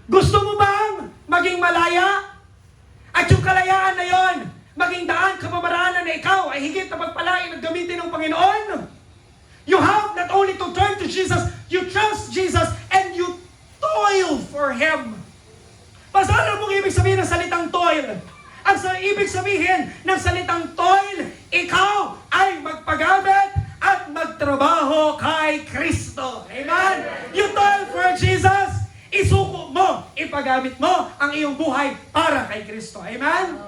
Speaker 2: Gusto mo bang maging malaya? At yung kalayaan na yon, maging daan, kapamaraanan na ikaw ay higit na pagpalain at gamitin ng Panginoon? You have not only to turn to Jesus, you trust Jesus, and you toil for Him. Basta alam mong ibig sabihin ng salitang toil? Ang ibig sabihin ng salitang toil, ikaw ay magpagamit at magtrabaho kay Kristo. Amen? You toil for Jesus, isuko mo, ipagamit mo ang iyong buhay para kay Kristo. Amen?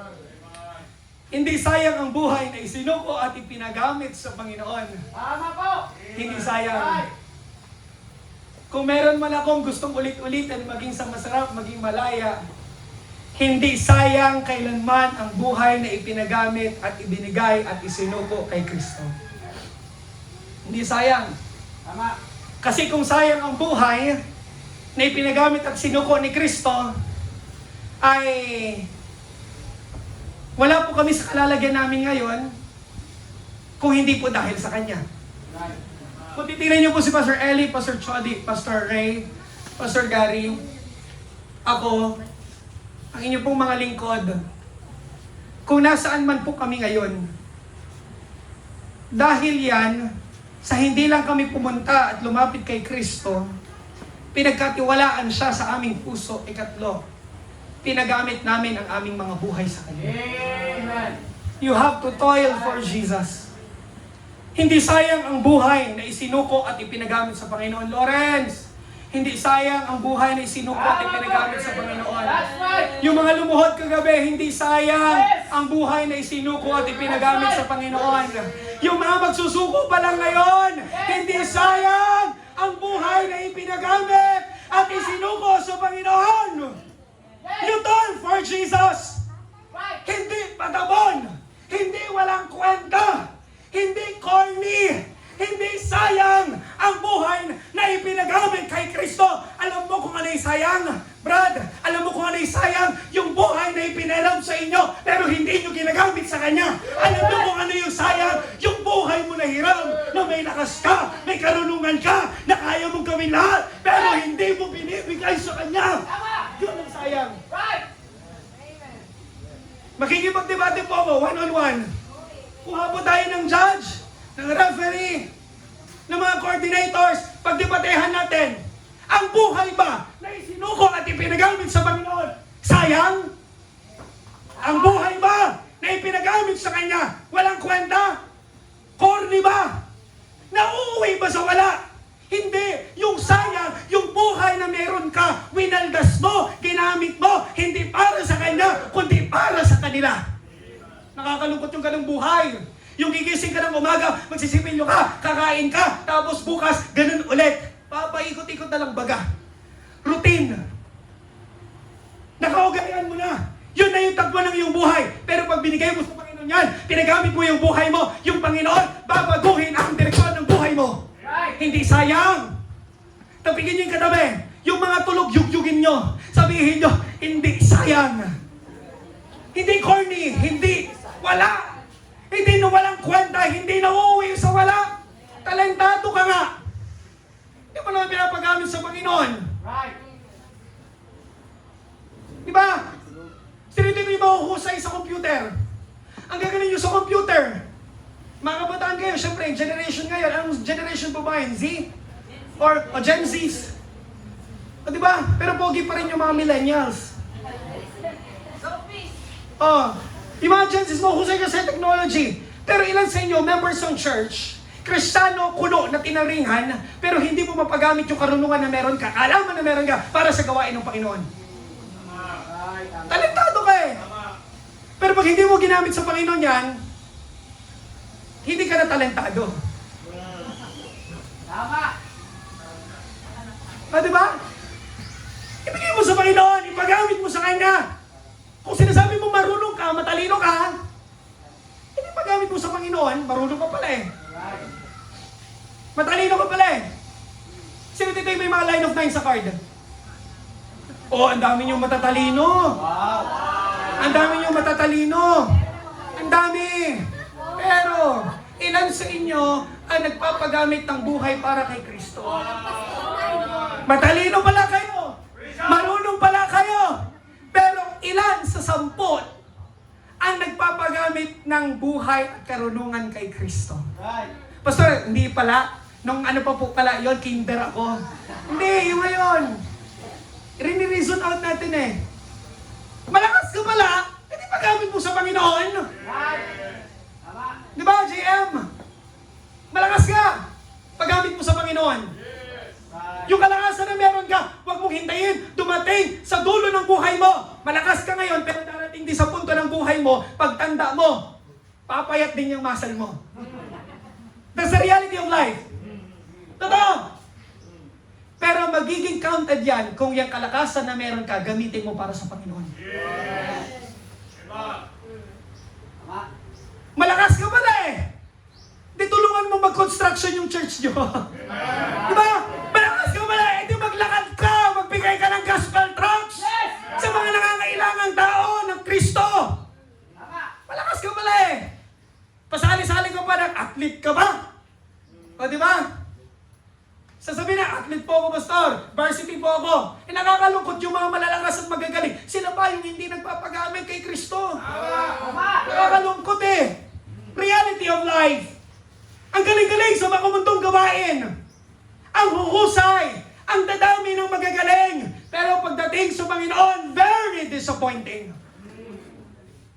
Speaker 2: Hindi sayang ang buhay na isinuko at ipinagamit sa Panginoon.
Speaker 3: Tama po.
Speaker 2: Hindi sayang. Kung meron man akong gustong ulit-ulitin, maging sa masarap, maging malaya, hindi sayang kailanman ang buhay na ipinagamit at ibinigay at isinuko kay Kristo. Hindi sayang.
Speaker 3: Tama.
Speaker 2: Kasi kung sayang ang buhay na ipinagamit at sinuko ni Kristo, ay wala po kami sa kalalagyan namin ngayon kung hindi po dahil sa Kanya.
Speaker 3: Right.
Speaker 2: Kung titignan niyo po si Pastor Eli, Pastor Chody, Pastor Ray, Pastor Gary, ako, ang inyo pong mga lingkod, kung nasaan man po kami ngayon, dahil yan, sa hindi lang kami pumunta at lumapit kay Kristo, pinagkatiwalaan siya sa aming puso. Ikatlo, pinagamit namin ang aming mga buhay sa Kanya.
Speaker 3: Amen.
Speaker 2: You have to toil for Jesus. Hindi sayang ang buhay na isinuko at ipinagamit sa Panginoon. Lawrence, hindi sayang ang buhay na isinuko at ipinagamit sa Panginoon.
Speaker 3: That's right.
Speaker 2: Yung mga lumuhod kagabi, hindi sayang ang buhay na isinuko at ipinagamit sa Panginoon. Yung mga magsusuko pa lang ngayon, hindi sayang ang buhay na ipinagamit at isinuko sa Panginoon. You toil for Jesus.
Speaker 3: Right.
Speaker 2: Hindi patabon, hindi walang kwenta, hindi corny, hindi sayang ang buhay na ipinagamit kay Kristo. Alam mo kung ano yung sayang? Brad, alam mo kung ano yung sayang? Yung buhay na ipinalam sa inyo, pero hindi nyo ginagamit sa Kanya. Alam mo kung ano yung sayang? Yung buhay mo na hiram, na may lakas ka, may karunungan ka, na kaya mong gawin lahat, pero hindi mo binibigay sa Kanya. Yun ang sayang.
Speaker 3: Right.
Speaker 2: Makikipagdebate po ako, one-on-one. Kuha po tayo ng judge, ng referee, ng mga coordinators, pagdebatehan natin. Ang buhay ba na isinuko at ipinagamit sa Panginoon, sayang? Ang buhay ba na ipinagamit sa Kanya, walang kwenta? Corny ba? Nauuwi ba sa wala? Hindi. Yung sayang, yung buhay na meron ka, winaldas mo, ginamit mo, hindi para sa Kanya, kundi para sa kanila. Nakakalungkot yung ganung buhay. Yung gigising ka ng umaga, magsisipilyo ka, kakain ka, tapos bukas, ganun ulit. Papaikot-ikot na lang baga. Routine. Nakaugalian mo na. Yun na yung tagpo ng iyong buhay. Pero pag binigay mo sa Panginoon yan, pinagamit mo yung buhay mo, yung Panginoon, babaguhin ang direksyon ng buhay mo.
Speaker 3: Right.
Speaker 2: Hindi sayang. Tapigin niyo yung katabi. Yung mga tulog, yugyugin nyo. Sabihin nyo, hindi sayang. Hindi corny, hindi wala. Hindi na walang kwenta, hindi na uuwi sa wala. Talentado ka nga. Hindi mo naman pinapagamit sa Panginoon.
Speaker 3: Right.
Speaker 2: Di ba? Sino hindi mahuhusay sa computer? Ang gagaling nyo sa computer. Mga kabataan kayo, syempre, generation ngayon. Anong generation po ba yun? Z? Or Gen Zs? O di ba? Pero pogi pa rin yung mga millennials. Oh, yung mga Gen Zs mahusay ka sa technology. Pero ilan sa inyo, members ng church, Kristiyano, kulo na tinaringan, pero hindi mo mapagamit yung karunungan na meron ka, kaalaman na meron ka para sa gawain ng Panginoon.
Speaker 3: Right.
Speaker 2: Talentado ka eh. Pero pag hindi mo ginamit sa Panginoon yan, hindi ka na talentado.
Speaker 3: Tama.
Speaker 2: Di ba? Ibigay mo sa Panginoon, ipagamit mo sa Kanya. Kung sinasabi mo marunong ka, matalino ka, hindi pagamit mo sa Panginoon, marunong ka pala eh.
Speaker 3: Right.
Speaker 2: Matalino ka pala eh. Sino dito yung may mga line of 9 sa card? Oh, ang dami niyong matatalino.
Speaker 3: Wow.
Speaker 2: Ang dami niyong matatalino. Ang dami. Pero, ilan sa inyo ang nagpapagamit ng buhay para kay Kristo? Matalino pala kayo. Marunong pala kayo. Pero ilan sa 10 ang nagpapagamit ng buhay at karunungan kay Kristo?
Speaker 3: Right.
Speaker 2: Pastor, hindi pala. Nung ano pa po pala yon, kinder ako. Hindi, yung ngayon. Rini-reason out natin eh. Malakas ka pala, hindi pagamit mo sa Panginoon.
Speaker 3: Right. Tama.
Speaker 2: Di ba, JM? Malakas ka. Pagamit mo sa Panginoon.
Speaker 3: Right.
Speaker 2: Yung kalakasan na meron ka, huwag mong hintayin dumating sa dulo ng buhay mo. Malakas ka ngayon, pero darating din sa punto ng buhay mo, pagtanda mo, papayat din yung muscle mo. That's the reality of life. Totoo. Pero magiging counted yan kung yung kalakasan na meron ka, gamitin mo para sa Panginoon.
Speaker 3: Tama.
Speaker 2: Malakas ka pala eh. Di tulungan mo mag-construction yung church nyo. Di ba? Malakas ka pala eh. Di maglakad ka, magbigay ka ng gospel tracts sa mga nangangailangang tao ng Kristo.
Speaker 3: Tama.
Speaker 2: Malakas ka pala eh. Pasali-sali ka pa ng athlete ka ba? O di ba? Sasabihin na, athlete po ako, pastor. Varsity po ako. Eh nakakalungkot yung mga malalakas at magagaling. Sila pa yung hindi nagpapagamit kay Kristo.
Speaker 3: Tama.
Speaker 2: Nakakalungkot eh. Reality of life. Ang galing-galing sa makamundong gawain. Ang huhusay. Ang dadami ng magagaling. Pero pagdating sa Panginoon, very disappointing.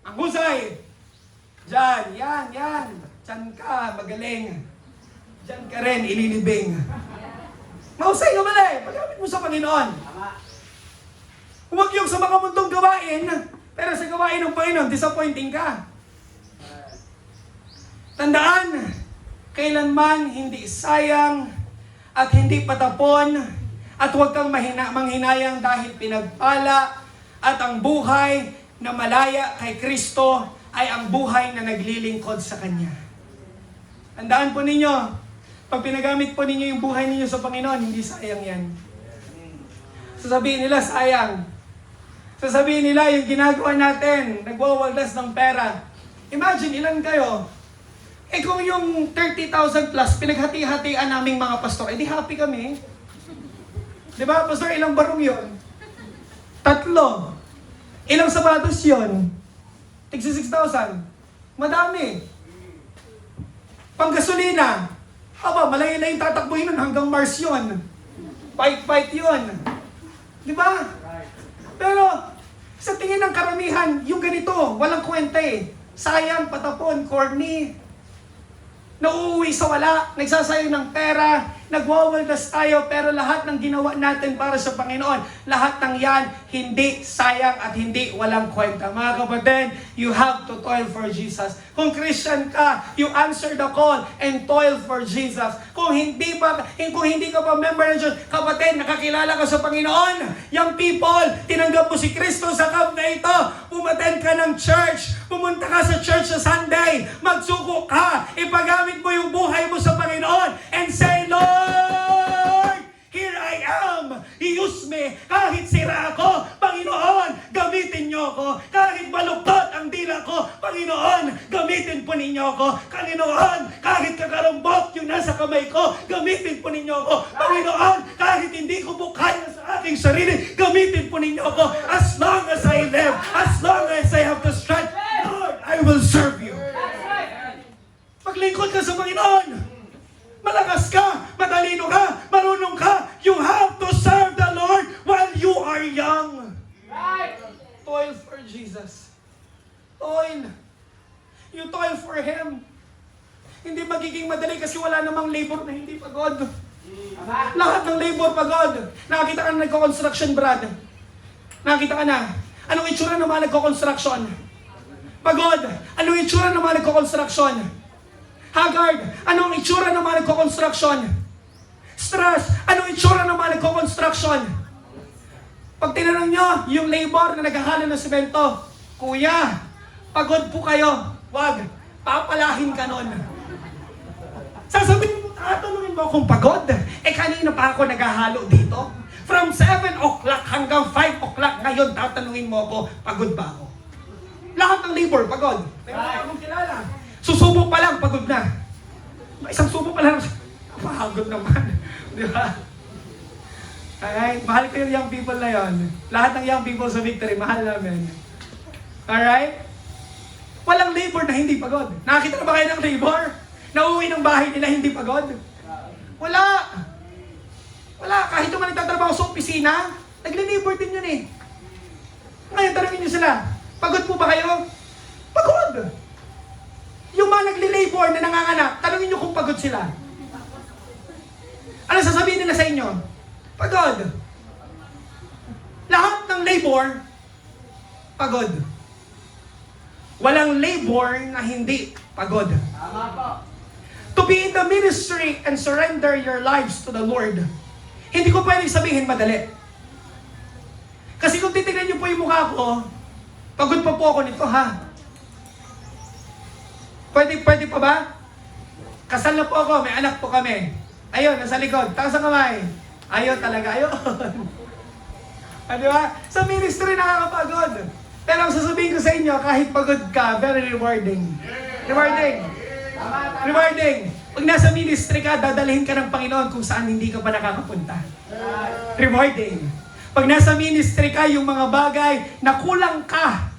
Speaker 2: Ang husay. Diyan, yan. Diyan ka, magaling. Diyan ka rin, ililibing. Mahusay ka pala eh. Pagamit mo sa Panginoon.
Speaker 3: Tama.
Speaker 2: Huwag yung sa makamundong gawain, pero sa gawain ng Panginoon, disappointing ka. Tandaan, kailanman hindi sayang at hindi patapon at huwag kang manghinayang dahil pinagpala at ang buhay na malaya kay Kristo ay ang buhay na naglilingkod sa Kanya. Tandaan po ninyo, pag pinagamit po ninyo yung buhay ninyo sa Panginoon, hindi sayang yan. Sasabihin nila, sayang. Sasabihin nila, yung ginagawa natin, nagwawaldas ng pera. Imagine, ilan kayo? Eh kung yung 30,000 plus, pinaghati-hatian naming mga pastor, edi happy kami. Di ba, pastor, ilang barong yon? 3. Ilang sapatos yon? Tigsi 6,000. Madami. Panggasolina. Aba, malayo na yung tatakbuhin nun hanggang Mars yun. Fight yun. Di ba?
Speaker 3: Right.
Speaker 2: Pero, sa tingin ng karamihan, yung ganito, walang kwenta eh. Sayang, patapon, corny. Nauuwi sa wala, nagsasayang ng pera, nagwawaldas tayo, pero lahat ng ginawa natin para sa Panginoon, lahat ng yan, hindi sayang at hindi walang kwenta. Mga kapatid, you have to toil for Jesus. Kung Christian ka, you answer the call and toil for Jesus. Kung hindi ka pa member ng Diyos, kapatid, nakakilala ka sa Panginoon, young people, tinanggap mo si Kristo sa camp na ito, umattend ka ng church, pumunta ka sa church sa Sunday, magsuko ka, ipagamit mo yung buhay mo sa Panginoon, and say, Lord, here I am. Use me. Kahit sira ako, Panginoon, gamitin niyo ako. Kahit baluktot ang dila ko, Panginoon, gamitin po ninyo ako. Panginoon, kahit kakarumbok yung nasa kamay ko, gamitin po ninyo ako. Panginoon, kahit hindi ko po kaya sa aking sarili, gamitin po ninyo ako. As long as I live, as long as I have the strength, Lord, I will serve you.
Speaker 3: That's right.
Speaker 2: Maglingkod ka sa Panginoon. Malakas ka, matalino ka, marunong ka. You have to serve the Lord while you are young.
Speaker 3: Right.
Speaker 2: Toil for Jesus. Toil. You toil for Him. Hindi magiging madali kasi wala namang labor na hindi pagod.
Speaker 3: Tama.
Speaker 2: Lahat ng labor pagod. Nakakita ka na nagko-construction, Brad. Nakakita ka na. Anong itsura ng mga nagko-construction? Pagod, anong itsura ng mga nagko-construction? Haggard, anong itsura ng mga nagko-construction? Stress, anong itsura ng mga nagko-construction? Pag tinanong nyo, yung labor na naghahalo ng semento, Kuya, pagod po kayo. Wag, papalahin ka nun. Sasabihin mo, tatanungin mo kung pagod. Kanina pa ako naghahalo dito. From 7 o'clock hanggang 5 o'clock ngayon, tatanungin mo ako, pagod ba ako? Lahat ng labor, pagod. Pero wala akong kilala. Susubo pa lang, pagod na. Isang subo pa lang, pagod naman. Di ba? Alright? Mahal ko yung young people na yon. Lahat ng young people sa Victory, mahal namin. Alright? Walang labor na hindi pagod. Nakakita na ba kayo ng labor? Nauwi ng bahay nila, hindi pagod? Wala. Wala. Kahit yung mga nagtatrabaho sa opisina, nagle-labor din yun eh. Ngayon, tanongin nyo sila, pagod po ba kayo? Pagod. Yung mga nagle-labor na nanganganak, tanongin nyo kung pagod sila. Ano sasabihin nila sa inyo? Pagod. Lahat ng labor, pagod. Walang labor na hindi pagod.
Speaker 3: Tama po.
Speaker 2: To be in the ministry and surrender your lives to the Lord, hindi ko pwedeng sabihin madali. Kasi kung titignan niyo po yung mukha ko, pagod pa po ako nito, ha? Pwede pa ba? Kasal na po ako, may anak po kami. Ayun, nasa likod, taas ang kamay. Ayun talaga, ayun. Di ba? Sa ministry nakakapagod. Pero ang sasabihin ko sa inyo, kahit pagod ka, very rewarding. Rewarding. Rewarding. Pag nasa ministry ka, dadalhin ka ng Panginoon kung saan hindi ka pa nakakapunta. Rewarding. Pag nasa ministry ka, yung mga bagay na kulang ka,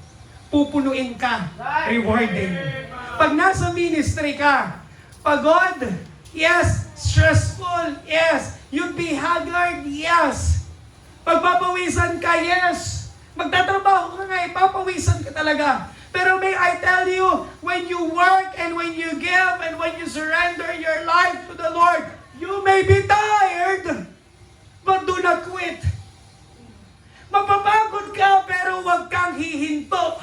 Speaker 2: pupunuin ka. Rewarding. Pag nasa ministry ka, pagod, yes. Stressful, yes. You'd be haggard, yes. Pagpapawisan ka, yes. Magtatrabaho ka nga, papawisan ka talaga. Pero may I tell you, when you work and when you give and when you surrender your life to the Lord, you may be tired, but do not quit. Mapapagod ka, pero huwag kang hihinto.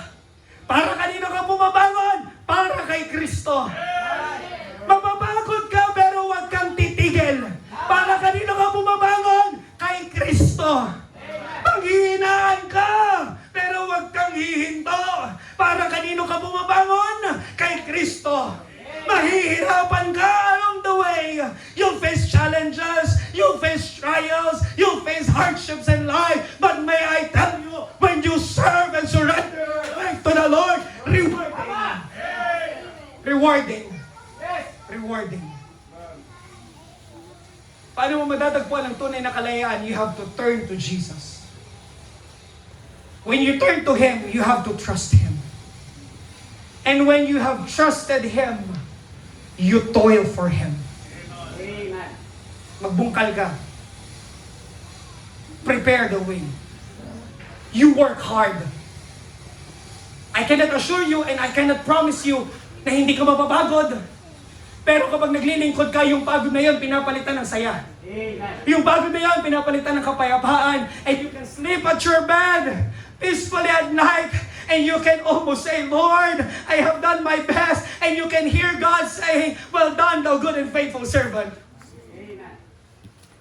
Speaker 2: Para kanino ka bumabangon? Para kay Kristo. Mapapagod ka, pero huwag kang titigil. Para kanino ka bumabangon? Kay Kristo. Panghihinaan ka, pero huwag kang hihinto. Para kanino ka bumabangon? Kay Kristo. Mahihirapan ka along the way. You'll face challenges, you'll face trials, you'll face hardships in life. But may I tell you, when you serve and surrender your life to the Lord, rewarding. Rewarding. Rewarding. Paano mo madadagpuan ang tunay na kalayaan? You have to turn to Jesus. When you turn to Him, you have to trust Him. And when you have trusted Him, you toil for Him.
Speaker 3: Amen.
Speaker 2: Magbungkal ka. Prepare the way. You work hard. I cannot assure you and I cannot promise you na hindi ka mapapagod. Pero kapag naglilingkod ka, yung pagod na yun, pinapalitan ng saya.
Speaker 3: Amen.
Speaker 2: Yung pagod na yun, pinapalitan ng kapayapaan. And you can sleep at your bed peacefully at night. And you can almost say, Lord, I have done my best. And you can hear God saying, well done, thou good and faithful servant.
Speaker 3: Amen.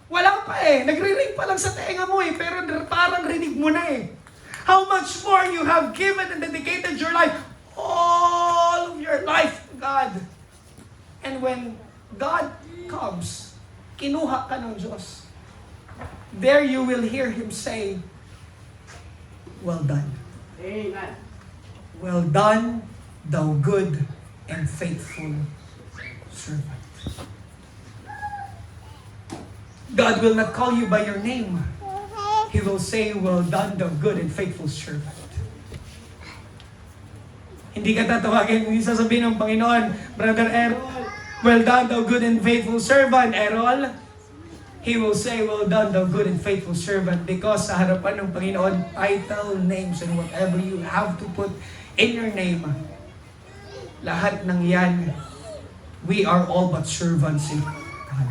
Speaker 2: Wala pa eh. Nagre-ring pa lang sa tenga mo eh. Pero parang rinig mo na eh. How much more you have given and dedicated your life. All of your life to God. And when God comes, kinuha ka ng Diyos. There you will hear Him say, well done.
Speaker 3: Amen.
Speaker 2: Well done, thou good and faithful servant. God will not call you by your name. He will say, well done, thou good and faithful servant. Hindi ka tatawagin, hindi sasabihin ng Panginoon, Brother Errol, well done, thou good and faithful servant, Errol. He will say, well done, thou good and faithful servant, because sa harapan ng Panginoon, title, names, and whatever you have to put in your name, lahat ng yan, we are all but servants in God.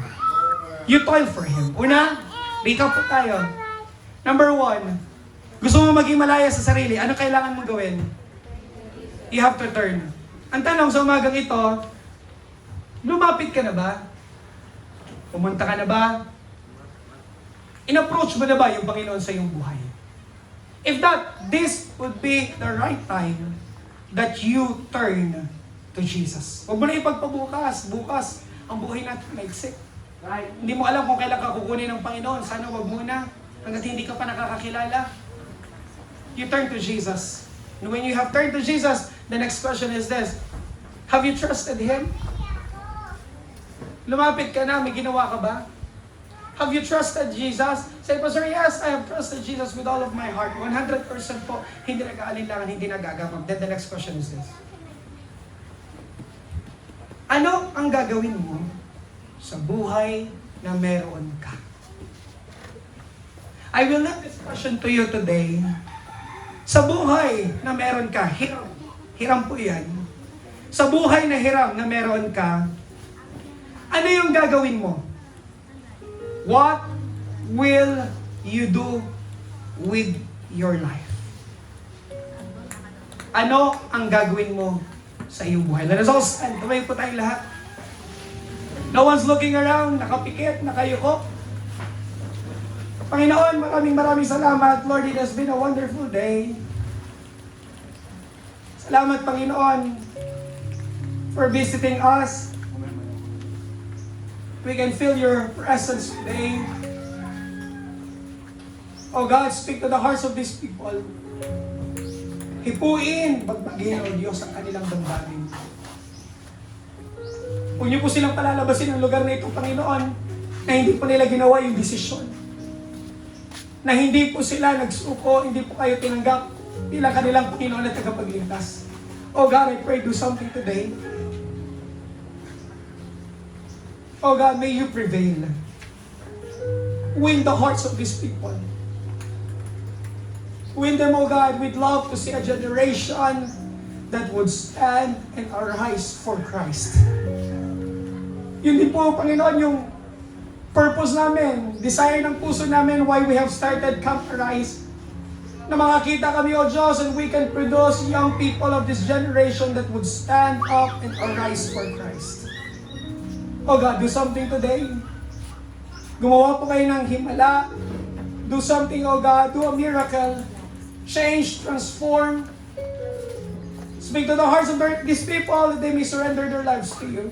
Speaker 2: You toil for Him. Una, recap po tayo. Number 1, gusto mo maging malaya sa sarili, ano kailangan mong gawin? You have to turn. Ang tanong sa umagang ito, lumapit ka na ba? Pumunta ka na ba? In-approach mo na ba yung Panginoon sa iyong buhay? If not, this would be the right time that you turn to Jesus. Huwag mo na ipagpabukas. Bukas, ang buhay natin maiksik.
Speaker 3: Right.
Speaker 2: Hindi mo alam kung kailan ka kukunin ng Panginoon. Sana wag muna. Hanggat hindi ka pa nakakakilala. You turn to Jesus. And when you have turned to Jesus, the next question is this. Have you trusted Him? Lumapit ka na, may ginawa ka ba? Have you trusted Jesus? Say, Pastor, yes, I have trusted Jesus with all of my heart. 100% po, hindi nag-aalinlangan, hindi nagagapang. Then the next question is this. Ano ang gagawin mo sa buhay na meron ka? I will leave this question to you today. Sa buhay na meron ka, hiram. Hiram po yan. Sa buhay na hiram na meron ka, ano yung gagawin mo? What will you do with your life? Ano ang gagawin mo sa iyong buhay? Let us all stand. Tumayo po tayong lahat. No one's looking around. Nakapikit, nakayuko. Panginoon, maraming salamat. Lord, it has been a wonderful day. Salamat, Panginoon, for visiting us. We can feel your presence today. Oh God, speak to the hearts of these people. Hipuin, bagbagin, O Diyos, ang kanilang damdamin. Huwag niyo po silang palalabasin ang lugar na ito, Panginoon, na hindi po nila ginawa yung desisyon. Na hindi po sila nagsuko, hindi po kayo tinanggap bilang kanilang Panginoon at tagapagligtas. Oh God, I pray, do something today. Oh God, may you prevail. Win the hearts of these people. Win them, oh God, with love to see a generation that would stand and arise for Christ. Yun din po, Panginoon, yung purpose namin, desire ng puso namin, why we have started Camp Arise. Na makakita kami, O Diyos, and we can produce young people of this generation that would stand up and arise for Christ. Oh God, do something today. Gumawa po kayo ng himala. Do something, oh God. Do a miracle. Change, transform. Speak to the hearts of these people that they may surrender their lives to you.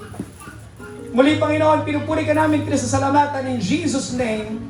Speaker 2: Muli, Panginoon, pinupuri ka namin, pinasasalamatan in Jesus' name.